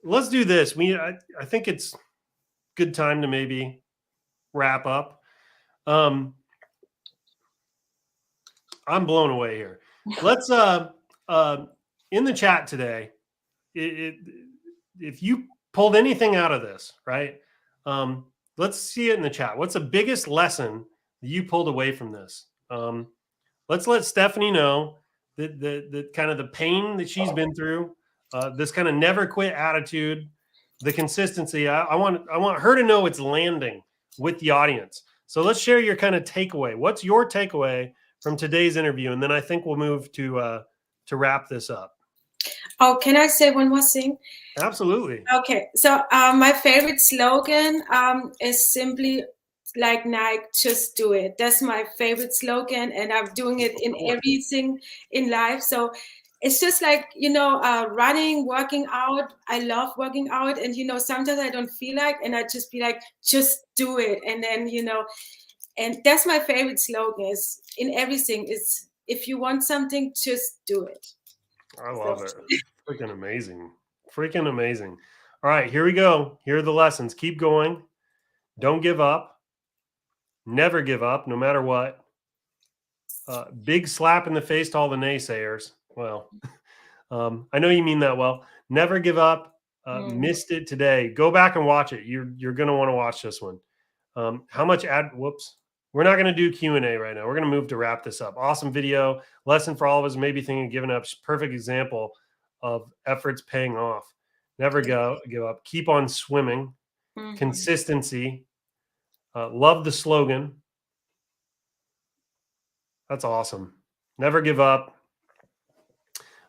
Let's do this. I think it's good time to maybe wrap up. I'm blown away here. Let's in the chat today, if you pulled anything out of this, right? Let's see it in the chat. What's the biggest lesson that you pulled away from this? Let's let Stefanie know that kind of the pain that she's been through, this kind of never quit attitude, the consistency. I want her to know it's landing with the audience. So let's share your kind of takeaway. What's your takeaway from today's interview? And then I think we'll move to wrap this up. Oh, can I say one more thing? Absolutely. Okay. So my favorite slogan is simply like Nike, just do it. That's my favorite slogan, and I'm doing it in everything in life. So it's just like, running, working out. I love working out, and sometimes I don't feel like, and I just be like, just do it. And then and that's my favorite slogan, is in everything. Is if you want something, just do it. I love it. Freaking amazing. Freaking amazing. All right, here we go. Here are the lessons. Keep going. Don't give up. Never give up, no matter what. Big slap in the face to all the naysayers. Well, I know you mean that well. Never give up. Missed it today. Go back and watch it. You're going to want to watch this one. How much whoops. We're not going to do Q&A right now. We're going to move to wrap this up. Awesome video. Lesson for all of us maybe thinking of giving up. Perfect example of efforts paying off. Never give up. Keep on swimming. Consistency. Love the slogan. That's awesome. Never give up.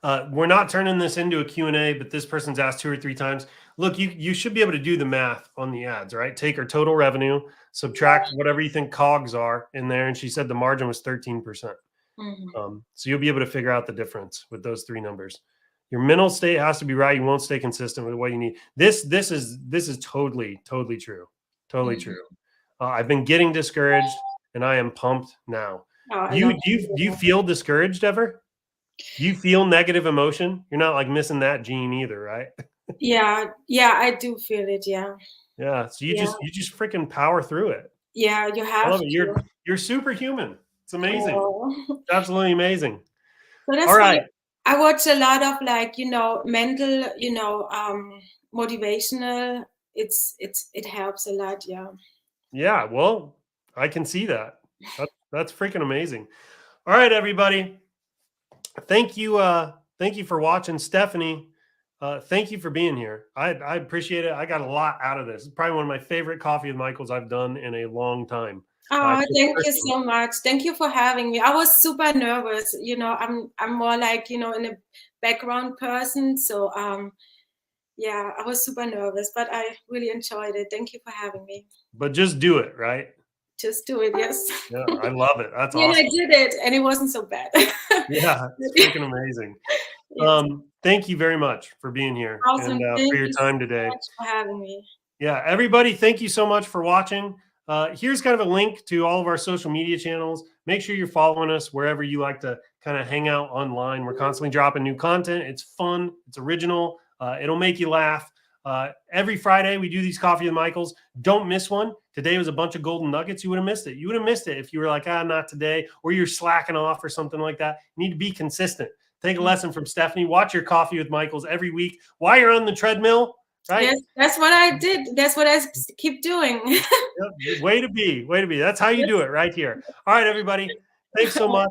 We're not turning this into a Q&A, but this person's asked 2 or 3 times. Look, you should be able to do the math on the ads, right? Take her total revenue, subtract whatever you think COGS are in there. And she said the margin was 13%. So you'll be able to figure out the difference with those 3 numbers. Your mental state has to be right. You won't stay consistent with what you need. This is totally true. Totally true. I've been getting discouraged, and I am pumped now. Do you feel discouraged ever? Do you feel negative emotion? You're not like missing that gene either, right? Yeah, I do feel it. Yeah. So you just freaking power through it. Yeah, you I have love it. to. You're superhuman. It's amazing. Oh. Absolutely amazing. So that's All why right. I watch a lot of like, mental, motivational. It helps a lot. Yeah. Yeah, well, I can see that. That's freaking amazing. All right, everybody. Thank you for watching. Stefanie, thank you for being here. I appreciate it. I got a lot out of this. It's probably one of my favorite Coffee with Michaels I've done in a long time. Oh, Just thank you personally. so much. Thank you for having me. I was super nervous. I'm more like, in a background person. So yeah, I was super nervous, but I really enjoyed it. Thank you for having me. But just do it, right? Just do it, yes. Yeah, I love it. That's And I awesome. did it, and it wasn't so bad. Yeah, it's freaking amazing. Yes. Thank you very much for being here and Awesome. for Thank your you so time today. much for having me. Yeah, everybody, thank you so much for watching. Here's kind of a link to all of our social media channels. Make sure you're following us wherever you like to kind of hang out online. We're constantly dropping new content. It's fun. It's original. It'll make you laugh. Every Friday, we do these Coffee with Michaels. Don't miss one. Today was a bunch of golden nuggets. You would have missed it. You would have missed it if you were like, not today, or you're slacking off or something like that. You need to be consistent. Take a lesson from Stefanie. Watch your Coffee with Michaels every week while you're on the treadmill. Right? Yes, that's what I did. That's what I keep doing. Yep. Way to be. That's how you do it right here. All right, everybody. Thanks so much.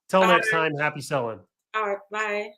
Till next time. Happy selling. All right, bye.